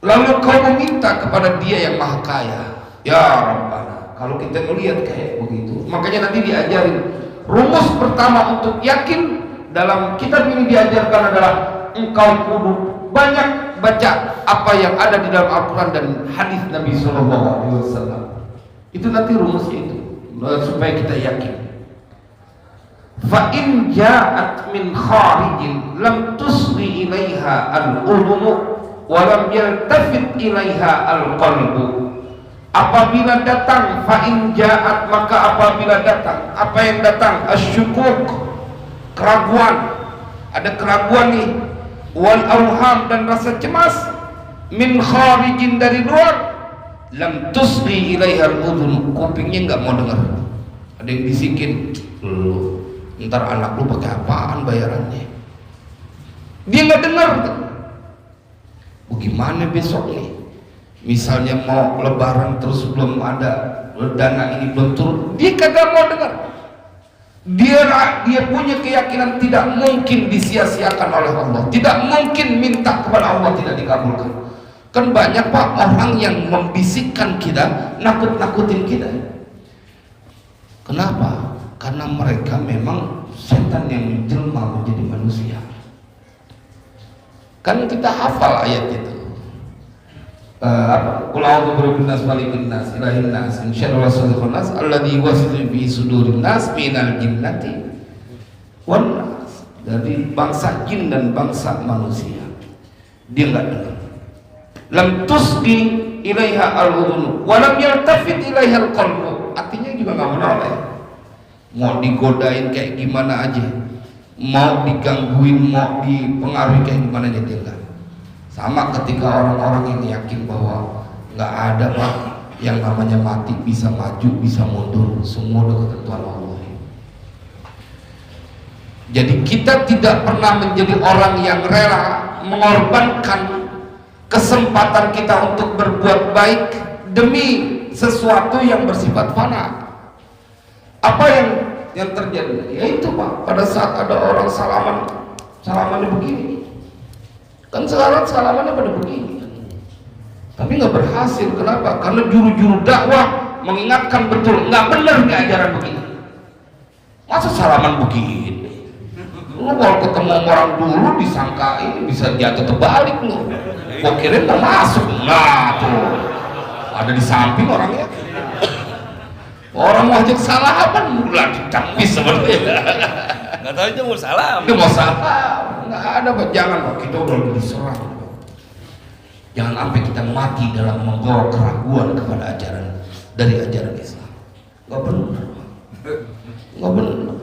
lalu kau meminta kepada Dia yang Maha Kaya. Ya Rabbana, kalau kita melihat kayak begitu, makanya nanti diajarin rumus pertama untuk yakin. Dalam kitab ini diajarkan adalah engkau kudu banyak baca apa yang ada di dalam Al-Quran dan hadis Nabi SAW. Itu nanti rumusnya itu, supaya kita yakin. Fa in ja'at min kharijin lam tusri ilaiha al-udhunu wa lam yaltafit ilaiha al-qalbu. Apabila datang fa in ja'at, maka apabila datang, apa yang datang? Asyukuk, keraguan. Ada keraguan nih, wal auham, dan rasa cemas, min kharijin, dari luar, lam tusghi ilaihal udhun, kupingnya nggak mau dengar. Ada yang bisikin, lu ntar anak lu pakai apaan bayarannya, dia nggak dengar. Bagaimana besok nih, misalnya mau lebaran terus belum ada dana ini belum turun, dia kagak mau dengar. Dia punya keyakinan tidak mungkin disia-siakan oleh Allah, tidak mungkin minta kepada Allah tidak dikabulkan. Kan banyak Pak orang yang membisikkan kita, nakut-nakutin kita. Kenapa? Karena mereka memang setan yang menjelma menjadi manusia. Kan kita hafal ayat itu. Qul a'udzu birabbin nas, malikin nas, ilahin nas, min syarri waswasil nas, alladzi yuwaswisu fi sudurin nas minal jinnati wan nas. Dari bangsa jin dan bangsa manusia. Dia enggak dengar. Lam tusqi ilaiha al-udhun wa lam yaltafit ilaiha al-qalbu. Artinya juga enggak menoleh. Mau digodain kayak gimana aja, mau digangguin, mau dipengaruhi kayak gimana aja, dia enggak. Sama ketika orang-orang yang yakin bahwa nggak ada Pak yang namanya mati, bisa maju bisa mundur, semua udah ketentuan Allah. Jadi kita tidak pernah menjadi orang yang rela mengorbankan kesempatan kita untuk berbuat baik demi sesuatu yang bersifat fana. Apa yang terjadi? Ya itu Pak, pada saat ada orang salamannya begini, kan salamannya pada begini, tapi nggak berhasil. Kenapa? Karena juru-juru dakwah mengingatkan betul, nggak benar nih ajaran begini. Masa salaman begini? Lu kalau ketemu orang dulu disangka ini bisa jatuh terbalik lu. Gua kirain mau masuk, nah tuh ada di samping orangnya. Orang mau ajak salaman mulai ditangis sebenarnya. Nggak tahu itu mau salam. Dia mau salam, nggak ada Pak. Jangan Pak, kita udah diserang. Jangan sampai kita mati dalam membawa keraguan kepada ajaran dari ajaran Islam. Nggak benar, nggak benar.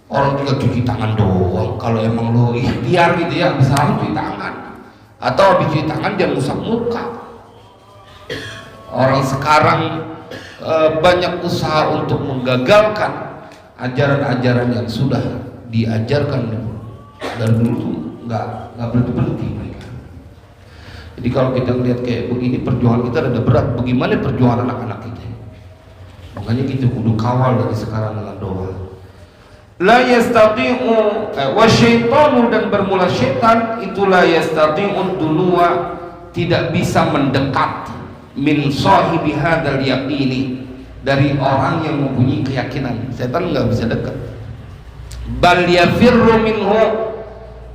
Orang juga cuci tangan doang. Kalau emang lo ikhtiar gitu ya, bisa cuci tangan. Atau habis cuci tangan jangan usap muka. Orang sekarang banyak usaha untuk menggagalkan ajaran-ajaran yang sudah diajarkan dan dulu nggak berhenti mereka. Jadi kalau kita lihat kayak begini, perjuangan kita ada berat. Bagaimana perjuangan anak-anak kita? Makanya kita kudu kawal dari sekarang dengan doa. La yastati'u wa syaitanu, dan bermula syaitan itu la yastati'u dunua, tidak bisa mendekat min sahibi hadzal yaqini, dari orang yang mempunyai keyakinan. Setan nggak bisa dekat. Bal yafirru minhu,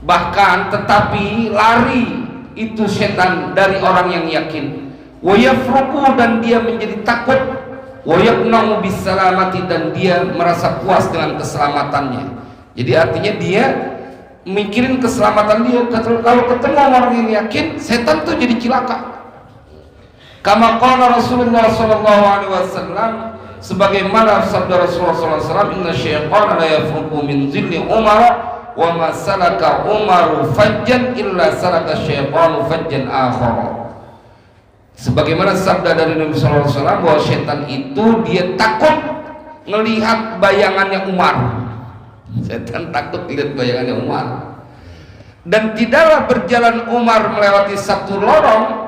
bahkan tetapi lari itu setan dari orang yang yakin. Wa yafruqu, dan dia menjadi takut. Wa yaqna'u bisalamati, dan dia merasa puas dengan keselamatannya. Jadi artinya dia mikirin keselamatan dia. Kalau ketemu orang yang yakin, setan tuh jadi cilaka. Kama qala Rasulullah sallallahu alaihi wasallam, sebagaimana sabda Rasulullah sallallahu alaihi wasallam, inna syaitana la yafruqu min zilli Umar wa ma salaka Umaru fajjan illa salaka syaitanu fajjan akhar. Sebagaimana sabda dari Nabi sallallahu alaihi wasallam bahwa setan itu dia takut melihat bayangannya Umar. Setan takut lihat bayangannya Umar. Dan tidaklah berjalan Umar melewati satu lorong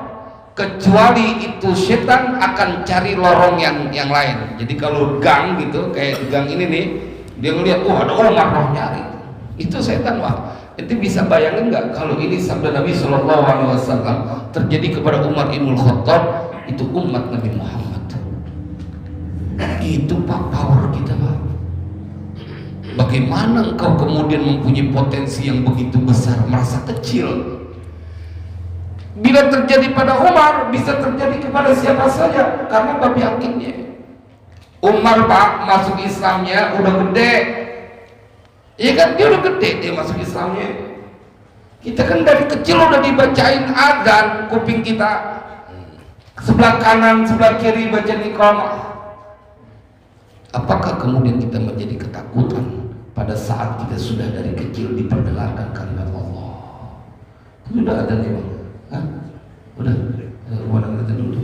kecuali itu setan akan cari lorong yang lain. Jadi kalau gang gitu, kayak gang ini nih, dia ngeliat, oh ada Umar roh nyari. Itu setan Pak. Itu bisa bayangin nggak kalau ini sabda Nabi Shallallahu Alaihi Wasallam terjadi kepada Umar ibn Khattab, itu umat Nabi Muhammad. Itu Pak power kita Pak. Bagaimana engkau kemudian mempunyai potensi yang begitu besar merasa kecil? Bila terjadi pada Umar, bisa terjadi kepada siapa saja, karena bab yakinnya. Umar Pak masuk Islamnya udah gede, ya kan, dia udah gede dia masuk Islamnya. Kita kan dari kecil udah dibacain adzan kuping kita, sebelah kanan sebelah kiri baca iqamah. Apakah kemudian kita menjadi ketakutan pada saat kita sudah dari kecil diperdengarkan kalimat Allah? Sudah ada nih Bang. Hah? Udah, kita dulu.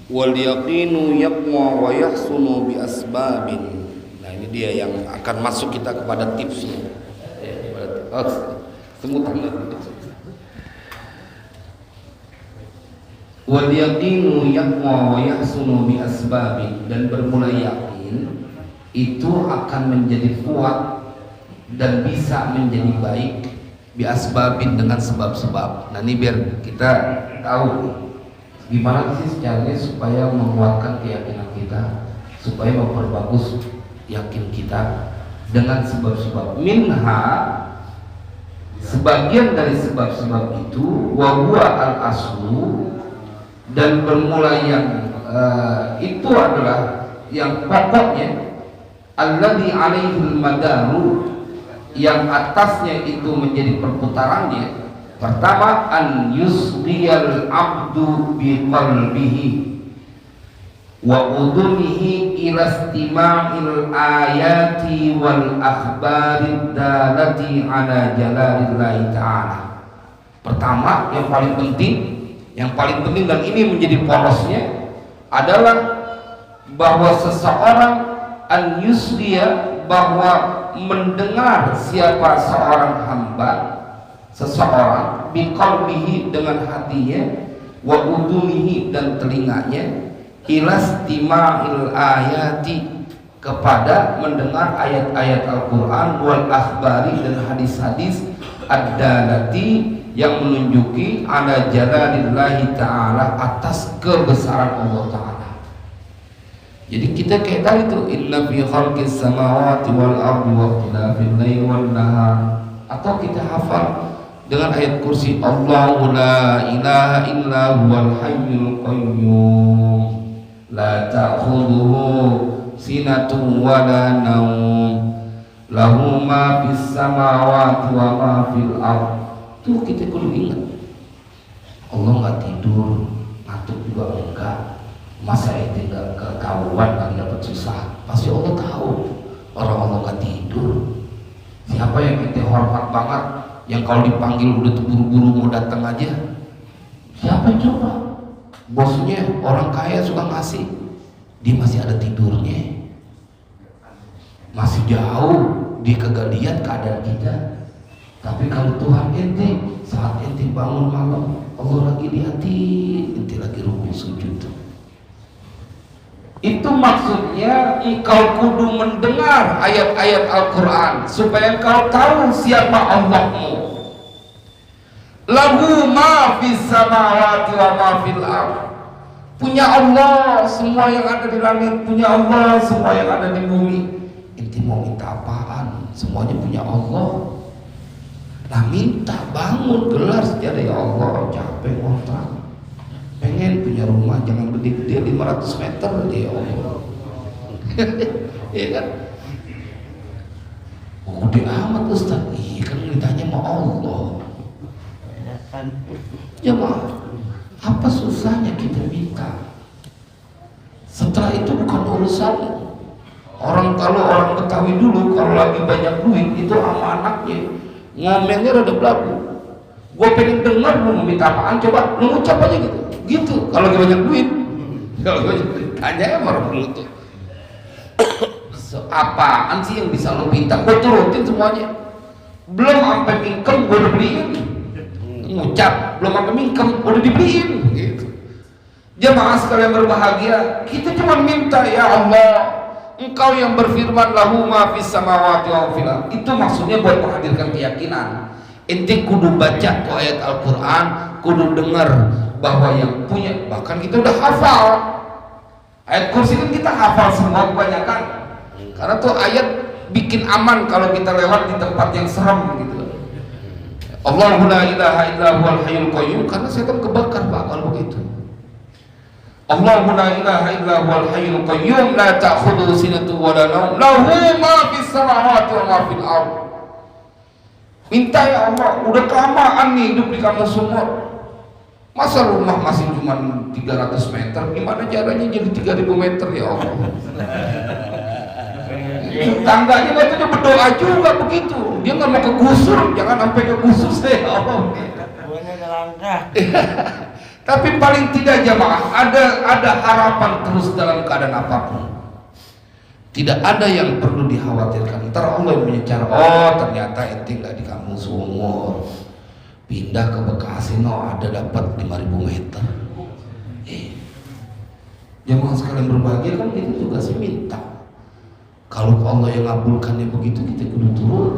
Wal yaqinu yaqwa wa yahsunu bi asbabin. Nah, ini dia yang akan masuk kita kepada tipsnya. Semutan. Wal yaqinu yaqwa wa yahsunu bi asbabin, dan bermula yakin itu akan menjadi kuat dan bisa menjadi baik bi asbabin, dengan sebab-sebab. Nah, ini biar kita tahu gimana sih caranya supaya menguatkan keyakinan kita, supaya memperbagus yakin kita dengan sebab-sebab. Minha, sebagian dari sebab-sebab itu, wa huwa al-aslu, dan bermula yang itu adalah yang pokoknya, alladzi alaihil madaru, yang atasnya itu menjadi perputarannya. Pertama, an yusghiyal abdu bi qalbihi wa udunihi ila istima'il ayati wal akhbarid dalati ala jalalillahi ta'ala. Pertama, yang paling penting dan ini menjadi porosnya adalah bahwa seseorang an yusghiya, bahwa mendengar siapa seorang hamba, seseorang biqalbihi, dengan hatinya, wa udunihi, dan telinganya, ilastima'il ayati, kepada mendengar ayat-ayat Al-Quran, wal akhbari, dan hadis-hadis ad-dalati, yang menunjuki ala jalalillahi ta'ala, atas kebesaran Allah ta'ala. Jadi kita kayak tadi itu, inna fi khalqis samawati wal ardi wa ikhtilafil laili wan nahar, atau kita hafal dengan ayat kursi, Allahu la ilaha illa huwal hayyul qayyum la ta'khudhuhu sinatun wa la naum lahu ma fis samawati wa ma fil ardh. Tuh kita kudu ingat, Allah nggak tidur, ngantuk juga enggak, masa itu enggak kekawan, nggak dapat susah. Pasti Allah tahu orang Allah nggak tidur. Siapa yang kita hormat banget, yang kalau dipanggil udah terburu-buru mau datang aja? Siapa yang coba? Bosnya orang kaya suka ngasih, dia masih ada tidurnya, masih jauh, dia kagak lihat keadaan kita. Tapi kalau Tuhan ente, saat ente bangun malam, Allah lagi di hati, ente lagi ruku sujud. Itu maksudnya engkau kudu mendengar ayat-ayat Al-Quran supaya engkau tahu siapa Allahmu. Lahu ma fis samawati wa ma fil ardh. Punya Allah semua yang ada di langit, punya Allah semua yang ada di bumi. Ente mau minta apaan? Semuanya punya Allah. Nah minta, bangun, gelar sejadah, ya Allah, capek ngontrak, pengen punya rumah, jangan gede-gede 500 meter aja ya Allah. Iya kan? Oh, gede amat Ustaz. Iya kan mintanya sama Allah. Ya maaf, apa susahnya kita minta? Setelah itu bukan urusan orang. Kalau orang Betawi dulu kalau lagi banyak duit itu sama anaknya ngomelnya rada belagu. Gue pengen dengar lu mau minta apaan, coba lu ngucap aja gitu. Gitu kalau lagi banyak duit. Kalau gue tanya sama orang dulu tuh, so, apaan sih yang bisa lu minta? Gue turutin semuanya. Belum sampai mingkem gue udah beliin. Ngucap belum sampai mingkem udah dibeliin. Gitu. Jemaah sekalian berbahagia, kita cuma minta, ya Allah, Engkau yang berfirman lahu ma fis samawati wa fil ardh. Itu maksudnya buat menghadirkan keyakinan. Ente kudu baca tuh ayat Al-Quran, kudu dengar bahwa yang punya, bahkan kita udah hafal ayat kursi kan, kita hafal semua kebanyakan karena tuh ayat bikin aman kalau kita lewat di tempat yang serem gitu. Allahu la ilaha illa huwal hayyul qayyum, karena setan kebakar Pak kalau begitu. Allahu la ilaha illa huwal hayyul qayyum la ta'khudhuhu sinatun wa la nawm lahu ma fis samawati wa ma fil ardh. Minta, ya Allah, udah kelamaan nih hidup di kamu sumur. Masa rumah masih cuma 300 meter, gimana caranya jadi 3000 meter ya Allah? Tangganya itu dia berdoa juga begitu. Dia nggak mau kegusur, jangan sampai kegusur saya Allah. Tapi paling tidak jamaah ada harapan terus dalam keadaan apapun. Tidak ada yang perlu dikhawatirkan. Ntar Allah menyecar, oh ternyata ente nggak di kampung sumur, pindah ke Bekasi, no ada dapat 5000 meter. Jamaah sekalian berbahagia kan, kita juga sih minta. Kalau Allah yang ngabulkannya begitu, kita kudu turun.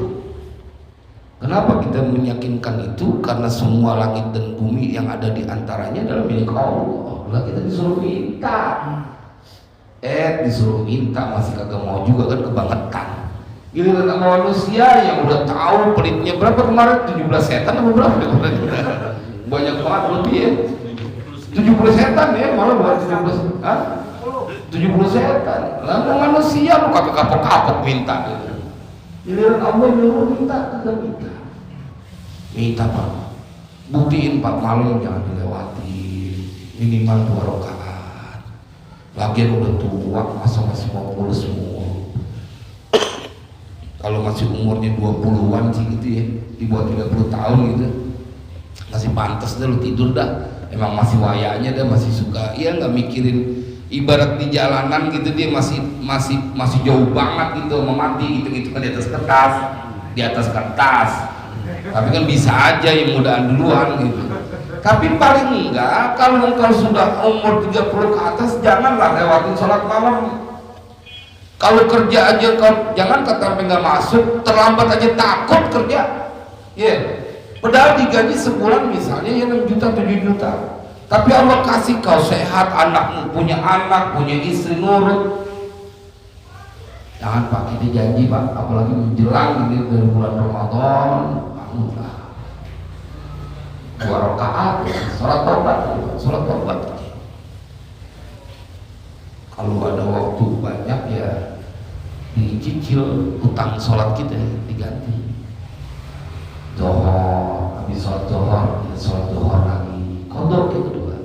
Kenapa kita meyakinkan itu? Karena semua langit dan bumi yang ada di antaranya adalah milik Allah. Lah kita disuruh minta. Disuruh minta masih kagak mau juga kan, kebangetan. Giliran sama manusia yang udah tahu pelitnya berapa kemarin, 17 setan atau berapa deh? Banyak banget lebih ya. 70 setan ya, malah bukan 17. Hah? 70 setan. Lalu manusia lu kagak kapok-kapok minta gitu. Giliran Allah nyuruh minta, kagak minta. Minta Pak. Buktiin Pak, malam jangan dilewati. Minimal 2 rakaat. Lagian udah tua, masa masih mau mulus semua. Kalau masih umurnya 20-an sih gitu ya, di bawah 30 tahun gitu, masih pantas deh lu tidur dah. Emang masih wayanya dia masih suka, iya nggak mikirin. Ibarat di jalanan gitu, dia masih jauh banget gitu sama mati gitu kan, di atas kertas. Tapi kan bisa aja yang mudahan duluan gitu. Tapi paling enggak, kalau engkau sudah umur 30 ke atas, janganlah lewatin sholat malam. Kalau kerja aja kau jangan sampai nggak masuk, terlambat aja takut kerja. Padahal digaji sebulan misalnya ya 6 juta 7 juta. Tapi Allah kasih kau sehat, anakmu punya anak, punya istri nurut. Jangan Pak, kita janji Pak, apalagi menjelang ini dari bulan Ramadan, bangunlah 2 rakaat, sholat tobat. Kalau ada waktu banyak ya dicicil utang sholat kita, diganti. Zuhur, habis sholat zuhur, kita sholat zuhur lagi, kodok yang kedua.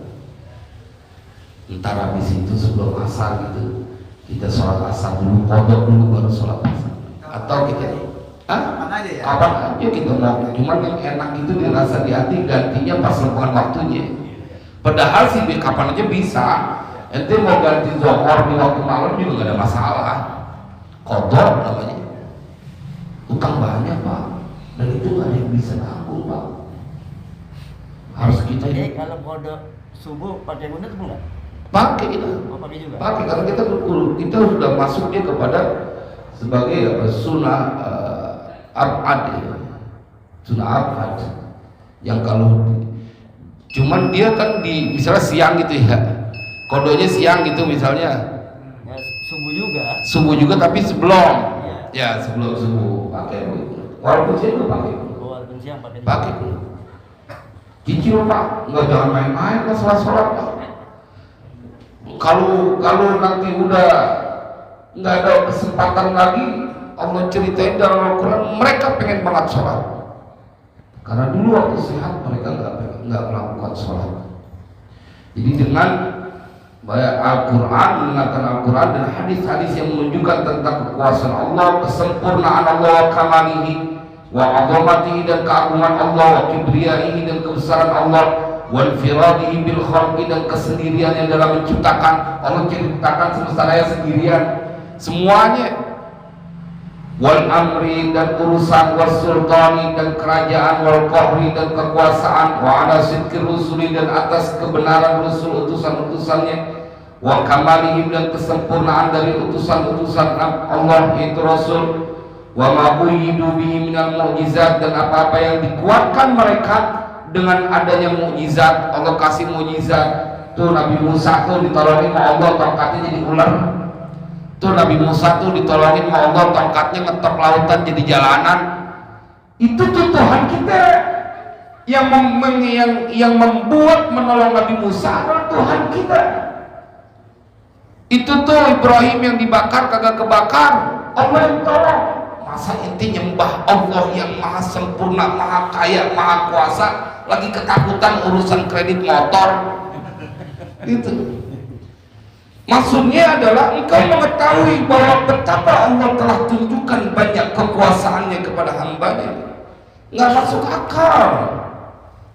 Ntar habis itu sebelum asar gitu, kita sholat asar dulu, kodok dulu, baru sholat asar. Atau kita kapan aja kita mau, cuman yang enak itu dirasa di hati, gantinya pas lepas waktunya. Padahal sih kapan aja bisa. Ente mau ganti zohor di waktu malam juga gak ada masalah. Kodok namanya. Utang banyak pak, dan itu gak ada yang bisa tanggung pak. Harus kita. Kalau kodok subuh pakai guna tuh enggak? Pakai kita. Oh, pakai juga. Pakai karena kita sudah masuk dia kepada sebagai sunnah abad ya. Sunnah abad yang kalau cuman dia kan di misalnya siang gitu ya, kodonya siang gitu misalnya Ya, subuh juga tapi sebelum ya sebelum subuh pakai walaupun siang juga walaupun siang pakai cicil pak, nggak jangan main-main masalah sholat pak. Kalau nanti udah nggak ada kesempatan lagi, Allah ceritain dalam Al-Quran mereka pengen banget sholat karena dulu waktu sehat mereka nggak melakukan sholat. Jadi dengan banyak Al-Quran, mendengarkan Al-Quran dan hadis-hadis yang menunjukkan tentang kekuasaan Allah, kesempurnaan Allah wa kamalihi wa azamatihi dan keagungan Allah wa kibriyaihi dan kebesaran Allah wal firadihi bil khalqi dan kesendiriannya dalam menciptakan. Allah ciptakan semesta raya sendirian semuanya, wal amri dan urusan, wal sultani dan kerajaan, wal qahri dan kekuasaan, wa ala sidqi rusuli dan atas kebenaran rasul utusan-utusannya, wa kamalihim dan kesempurnaan dari utusan-utusan Allah yaitu rasul, wa ma uyidu bihi minal mu'jizat dan apa-apa yang dikuatkan mereka dengan adanya mukjizat. Allah kasih mukjizat tuh Nabi Musa tuh ditolongin sama Allah tongkatnya jadi ular. Tuh Nabi Musa tuh ditolongin sama Allah tongkatnya ngetop lautan jadi jalanan. Itu tuh Tuhan kita yang membuat menolong Nabi Musa adalah Tuhan kita. Itu tuh Ibrahim yang dibakar kagak kebakar, Allah yang tolong. Masa ente nyembah Allah yang maha sempurna, maha kaya, maha kuasa, lagi ketakutan urusan kredit motor gitu. Maksudnya adalah engkau mengetahui bahwa betapa Allah telah tunjukkan banyak kekuasaannya kepada hambanya. Nggak masuk akal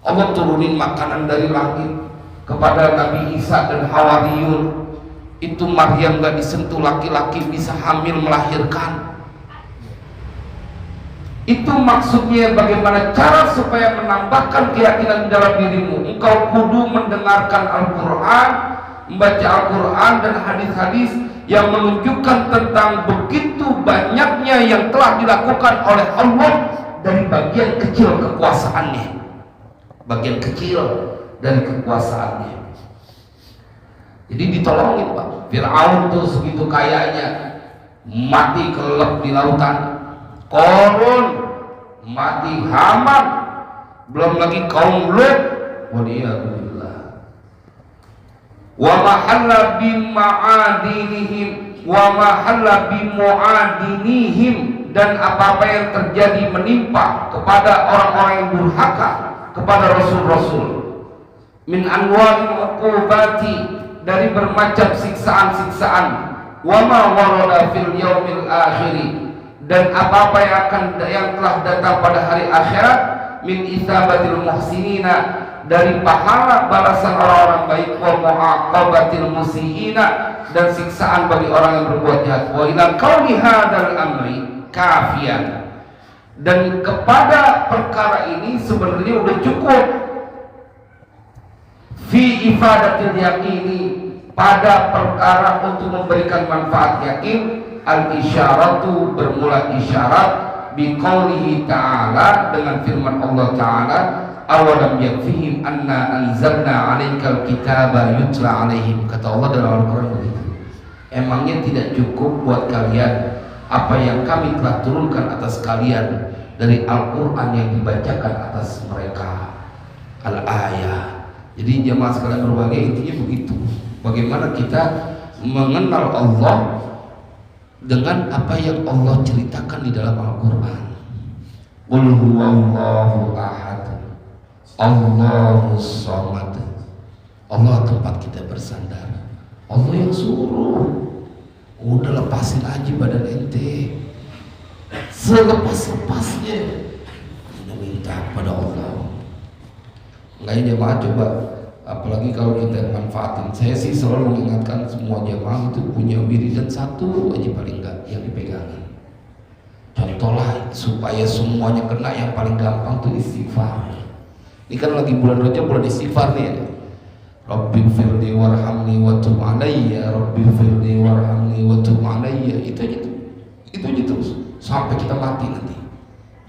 Allah turunin makanan dari langit kepada Nabi Isa dan Hawariyun. Itu Maryam nggak disentuh laki-laki bisa hamil melahirkan. Itu maksudnya bagaimana cara supaya menambahkan keyakinan di dalam dirimu. Engkau kudu mendengarkan Al-Quran, membaca Al-Quran dan hadis-hadis yang menunjukkan tentang begitu banyaknya yang telah dilakukan oleh Allah dari bagian kecil kekuasaannya, bagian kecil dari kekuasaannya. Jadi ditolongin pak. Fir'aun tuh segitu kayanya mati kelelep di lautan. Korun mati Haman, belum lagi kaum Lut. Waliyahulillah. Wa mahalla bima'adinihim wa mahalla bimu'adinihim dan apa-apa yang terjadi menimpa kepada orang-orang yang durhaka kepada rasul-rasul min anwa'il uqubati dari bermacam siksaan-siksaan, wa ma warada fil yaumil akhiri dan apa-apa yang telah datang pada hari akhirat min ithabatil muhsinina dari pahala balasan orang-orang baik, wa mu'aqabatil musiina dan siksaan bagi orang yang berbuat jahat. Wa ila qauli hadzal amri kafiyan dan kepada perkara ini sebenarnya udah cukup fi ifadatil yaqini pada perkara untuk memberikan manfaat yakin. Al-isyaratu bermula isyarat biqaulihi ta'ala dengan firman Allah Ta'ala awalam yakfihim anna anzalna 'alaikal kitaba yutla 'alaihim, kata Allah dalam Al-Quran begitu. Emangnya tidak cukup buat kalian apa yang kami telah turunkan atas kalian dari Al-Quran yang dibacakan atas mereka. Al-ayah. Jadi jemaah sekalian berbagai intinya begitu. Bagaimana kita mengenal Allah dengan apa yang Allah ceritakan di dalam Al-Quran. Qul huwallahu ahad, Allahus samad. Allah tempat kita bersandar. Allah yang suruh. Udah lepasin aja badan ente, selepas-lepasnya kita minta kepada Allah. Nggak, jemaah coba apalagi kalau kita manfaatin. Saya sih selalu mengingatkan semua jamaah itu punya wiridan satu aja paling enggak yang dipegangi. Contohlah supaya semuanya kena, yang paling gampang tuh istighfar. Ini kan lagi bulan Rajab, bulan istighfar nih ya. Rabbi firli warhamni wa tub alayya, Rabbi firli warhamni wa tub alayya. Itu aja terus sampai kita mati nanti.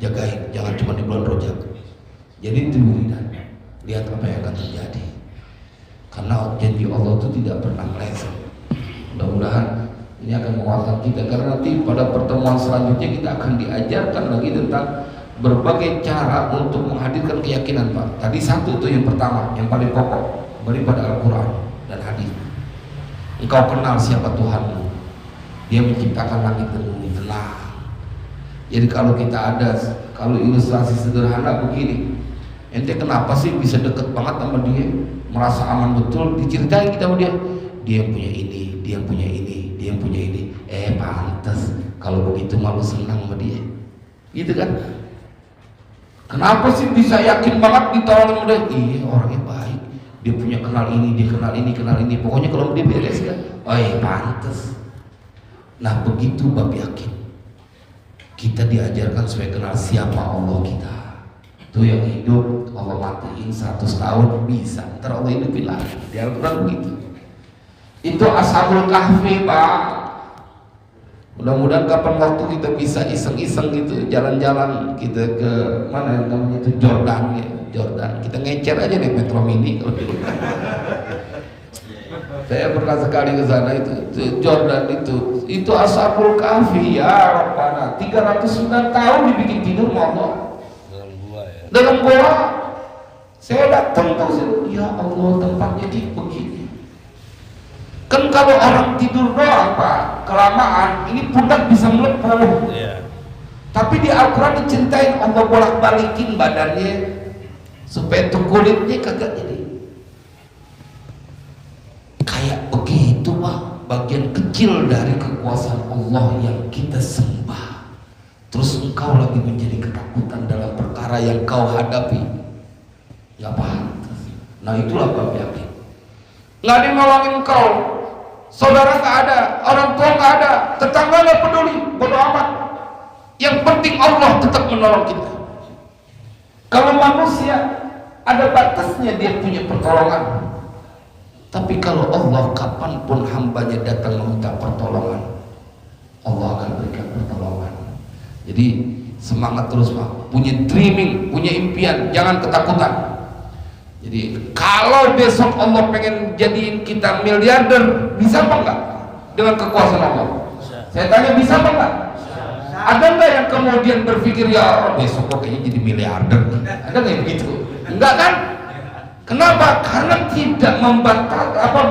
Jagain, jangan cuma di bulan Rajab. Jadi itu wiridan. Lihat apa yang akan terjadi. Karena janji Allah itu tidak pernah meleset. Mudah-mudahan ini akan menguatkan kita, karena nanti pada pertemuan selanjutnya kita akan diajarkan lagi tentang berbagai cara untuk menghadirkan keyakinan, Pak. Tadi satu tuh yang pertama, yang paling pokok, kembali pada Al-Quran dan hadis. Engkau kenal siapa Tuhanmu. Dia menciptakan langit dan bumi, tenang. Jadi kalau ilustrasi sederhana begini, ente kenapa sih bisa deket banget sama dia, merasa aman betul, diceritain kita sama dia yang punya ini, dia yang punya ini, dia yang punya ini. Pantes kalau begitu malu senang sama dia, gitu kan? Kenapa sih bisa yakin banget ditolong sama dia? Iya, orangnya baik, dia punya kenal ini, dia kenal ini, pokoknya kalau dia beres kan, pantes. Nah begitu bab yakin, kita diajarkan supaya kenal siapa Allah kita. Itu yang hidup Allah matiin 100 tahun bisa, ntar Allah hidupin lagi. Di Al-Quran begitu. Itu Ashabul Kahfi, Pak. Mudah-mudahan kapan waktu kita bisa iseng-iseng gitu jalan-jalan kita ke mana yang namanya itu Jordan ya, Jordan. Kita ngecer aja nih Metro Mini kalau gitu. Saya pernah sekali ke sana itu Jordan itu Ashabul Kahfi ya Rabbana, 309 tahun dibikin tidur sama Allah. Dalam gua, saya datang tuh, ya Allah tempatnya di begini. Kan kalau orang tidur doang Pak, kelamaan ini pundak bisa melepuh. Tapi di Al-Quran diceritain Allah bolak-balikin badannya supaya tuh kulitnya kagak jadi. Kayak begitu Pak, bagian kecil dari kekuasaan Allah yang kita sembah. Terus engkau lagi menjadi ketakutan dalam perkara yang kau hadapi, nggak pantas. Nah itulah bab yakin. Nggak ada yang nolongin engkau, saudara nggak ada, orang tua nggak ada, tetangga nggak peduli, bodo amat. Yang penting Allah tetap menolong kita. Kalau manusia ada batasnya dia punya pertolongan, tapi kalau Allah kapanpun hambanya datang meminta pertolongan, Allah akan berikan pertolongan. Jadi semangat terus Pak, punya dreaming, punya impian, jangan ketakutan. Jadi kalau besok Allah pengen jadiin kita miliarder, bisa apa enggak dengan kekuasaan Allah? Saya tanya, bisa apa enggak? Ada enggak yang kemudian berpikir ya besok kok kayaknya jadi miliarder? Ada nggak yang begitu? Enggak kan? Kenapa? Karena tidak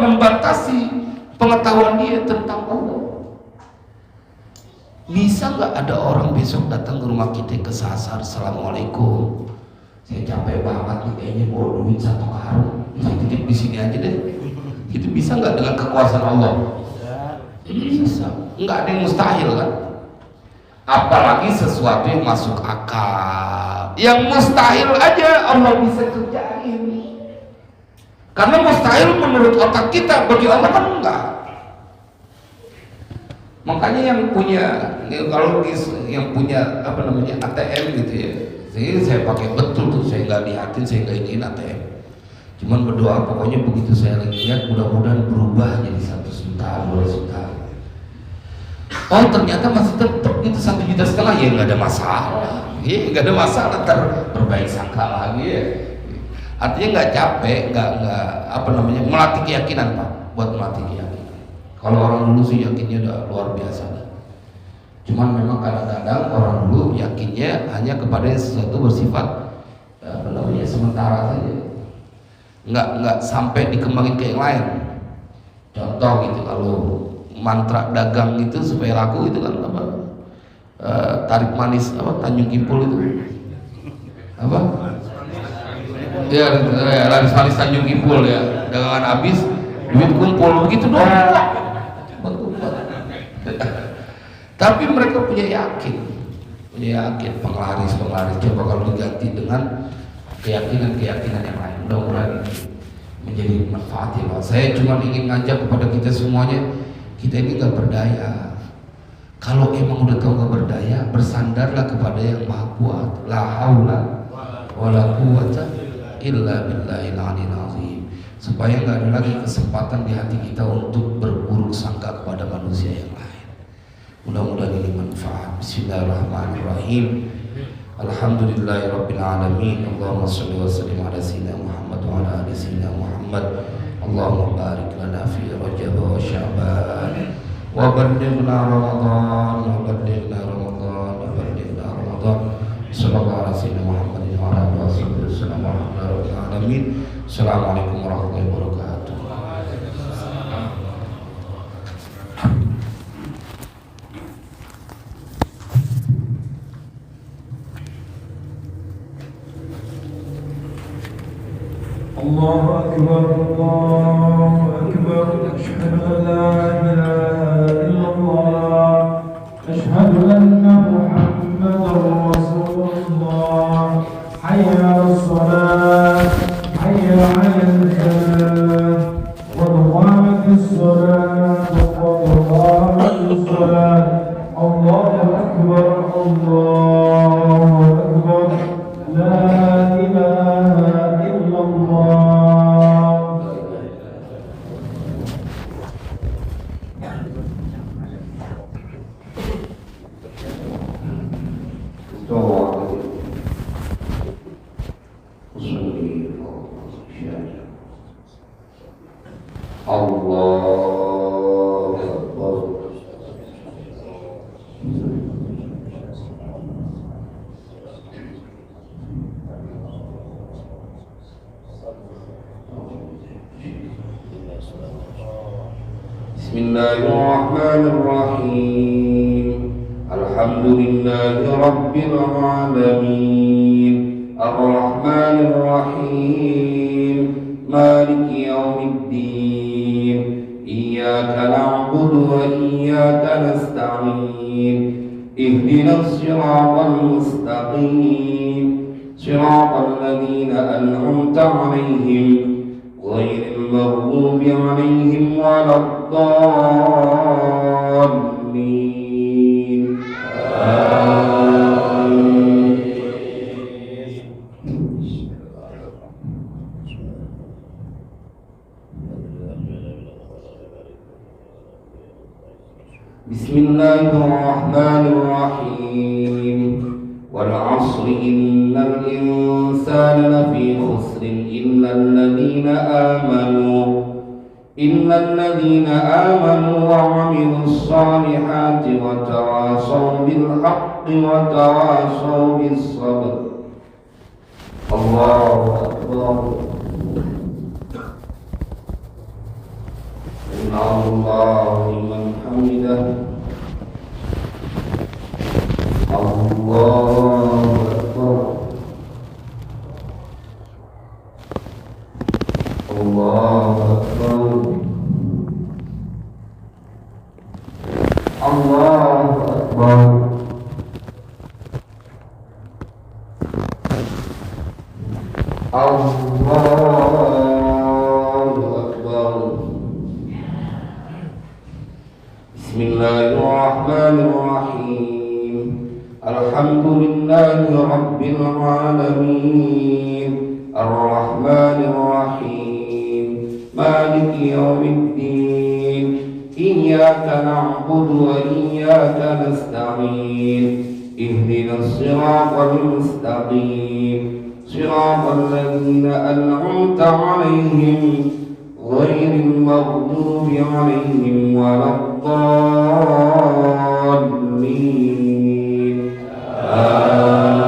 membatasi pengetahuan dia tentang Allah. Bisa nggak ada orang besok datang ke rumah kita kesasar, Assalamualaikum, saya capek banget nih, kayaknya bawa duit 1 karung, saya titip di sini aja deh. Itu bisa nggak dengan kekuasaan Allah? Bisa. Nggak ada yang mustahil kan? Apalagi sesuatu yang masuk akal. Yang mustahil aja Allah bisa kerjain. Karena mustahil menurut otak kita, bagi Allah kan enggak. Makanya yang punya, kalau yang punya apa namanya ATM gitu ya, saya pakai betul tuh, saya nggak liatin, saya nggak iniin ATM. Cuman berdoa pokoknya begitu saya lihat, mudah-mudahan berubah jadi 1 juta, 2 juta. Oh ternyata masih tetap gitu 1,5 juta, ya nggak ada masalah, ya nggak ada masalah, ntar berbaik sangka lagi ya. Artinya nggak capek, nggak apa namanya, melatih keyakinan Pak, buat melatih keyakinan. Kalau orang dulu sih yakinnya udah luar biasa. Cuman memang kadang-kadang orang dulu yakinnya hanya kepada sesuatu bersifat apa namanya sementara saja, nggak sampai dikembangin ke yang lain. Contoh gitu, kalau mantra dagang itu supaya laku itu kan apa, tarik manis apa Tanjung Kimpul itu apa ya, laris manis Tanjung Kimpul ya, dagangan habis duit kumpul begitu doang. Tapi mereka punya yakin, penglaris. Coba kalau diganti dengan keyakinan yang lain, mudah-mudahan menjadi manfaatin. Saya cuma ingin ngajak kepada kita semuanya, kita ini gak berdaya. Kalau emang udah tahu gak berdaya, bersandarlah kepada yang maha kuat. La haula wala quwata illa billahil aliyil azim. Supaya gak ada lagi kesempatan di hati kita untuk berburuk sangka kepada manusia yang lain. Mudah-mudahan ini manfaat. Bismillahirrahmanirrahim. Alhamdulillahirabbil alamin. Allahumma shalli wa sallim ala sayyidina Muhammad wa ala ali sayyidina Muhammad. Allahumma barik lana fi Rajab wa Sya'ban wa ballighna Ramadan wa ballighna Ramadan wa ballighna Ramadan. Sallallahu ala sayyidina Muhammadin wa ala alihi wasallam. Alhamdulillahirabbil alamin. Assalamualaikum warahmatullahi wabarakatuh. الله أكبر الله أكبر أشهد أن لا إله إلا الله أشهد أن محمدا رسول الله حي على الصلاة حي على الفلاح قد قامت الصلاة قد قامت الصلاة الله أكبر الله أكبر لا إله إلا الله. Bismillahirrahmanirrahim. Alhamdulillahi rabbil alamin. Ar-Rahmanir Rahim. Maliki yaumiddin. Iyyaka na'budu wa iyyaka nasta'in. Ihdinas siratal mustaqim. Siratal ladzina an'amta 'alaihim ghairil maghdubi 'alaihim waladdallin. Amin. Bismillahirrahmanirrahim. Wal 'asri innal insana lafi khusrin illal ladzina amanu wa 'amilus solihati wa tawasaw bil haqqi wa tawasaw bis sabr. Allahu akbar. Allahu liman hamidah. Allahu akbar. Allahu akbar. Allahu akbar. Allahu akbar. Bismillahirrahmanirrahim. Alhamdulillahi rabbil alamin. Ar-Rahmanir Rahim. Maliki yaumiddin. Iyyaka na'budu wa iyyaka nasta'in. Ihdinas siratal mustaqim. Siratal ladzina an'amta 'alaihim ghairil maghdubi 'alaihim waladdallin. Amin.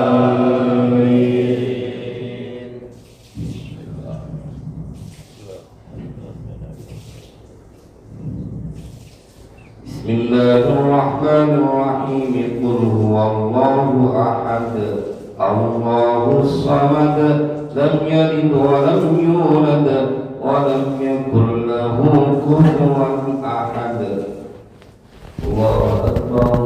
Bismillahirrahmanirrahim. Qul huwallahu ahad. Allahus samad. Lam yalid wa lam yulad wa lam yakul lahu kufuwan ahad. Allahu akbar.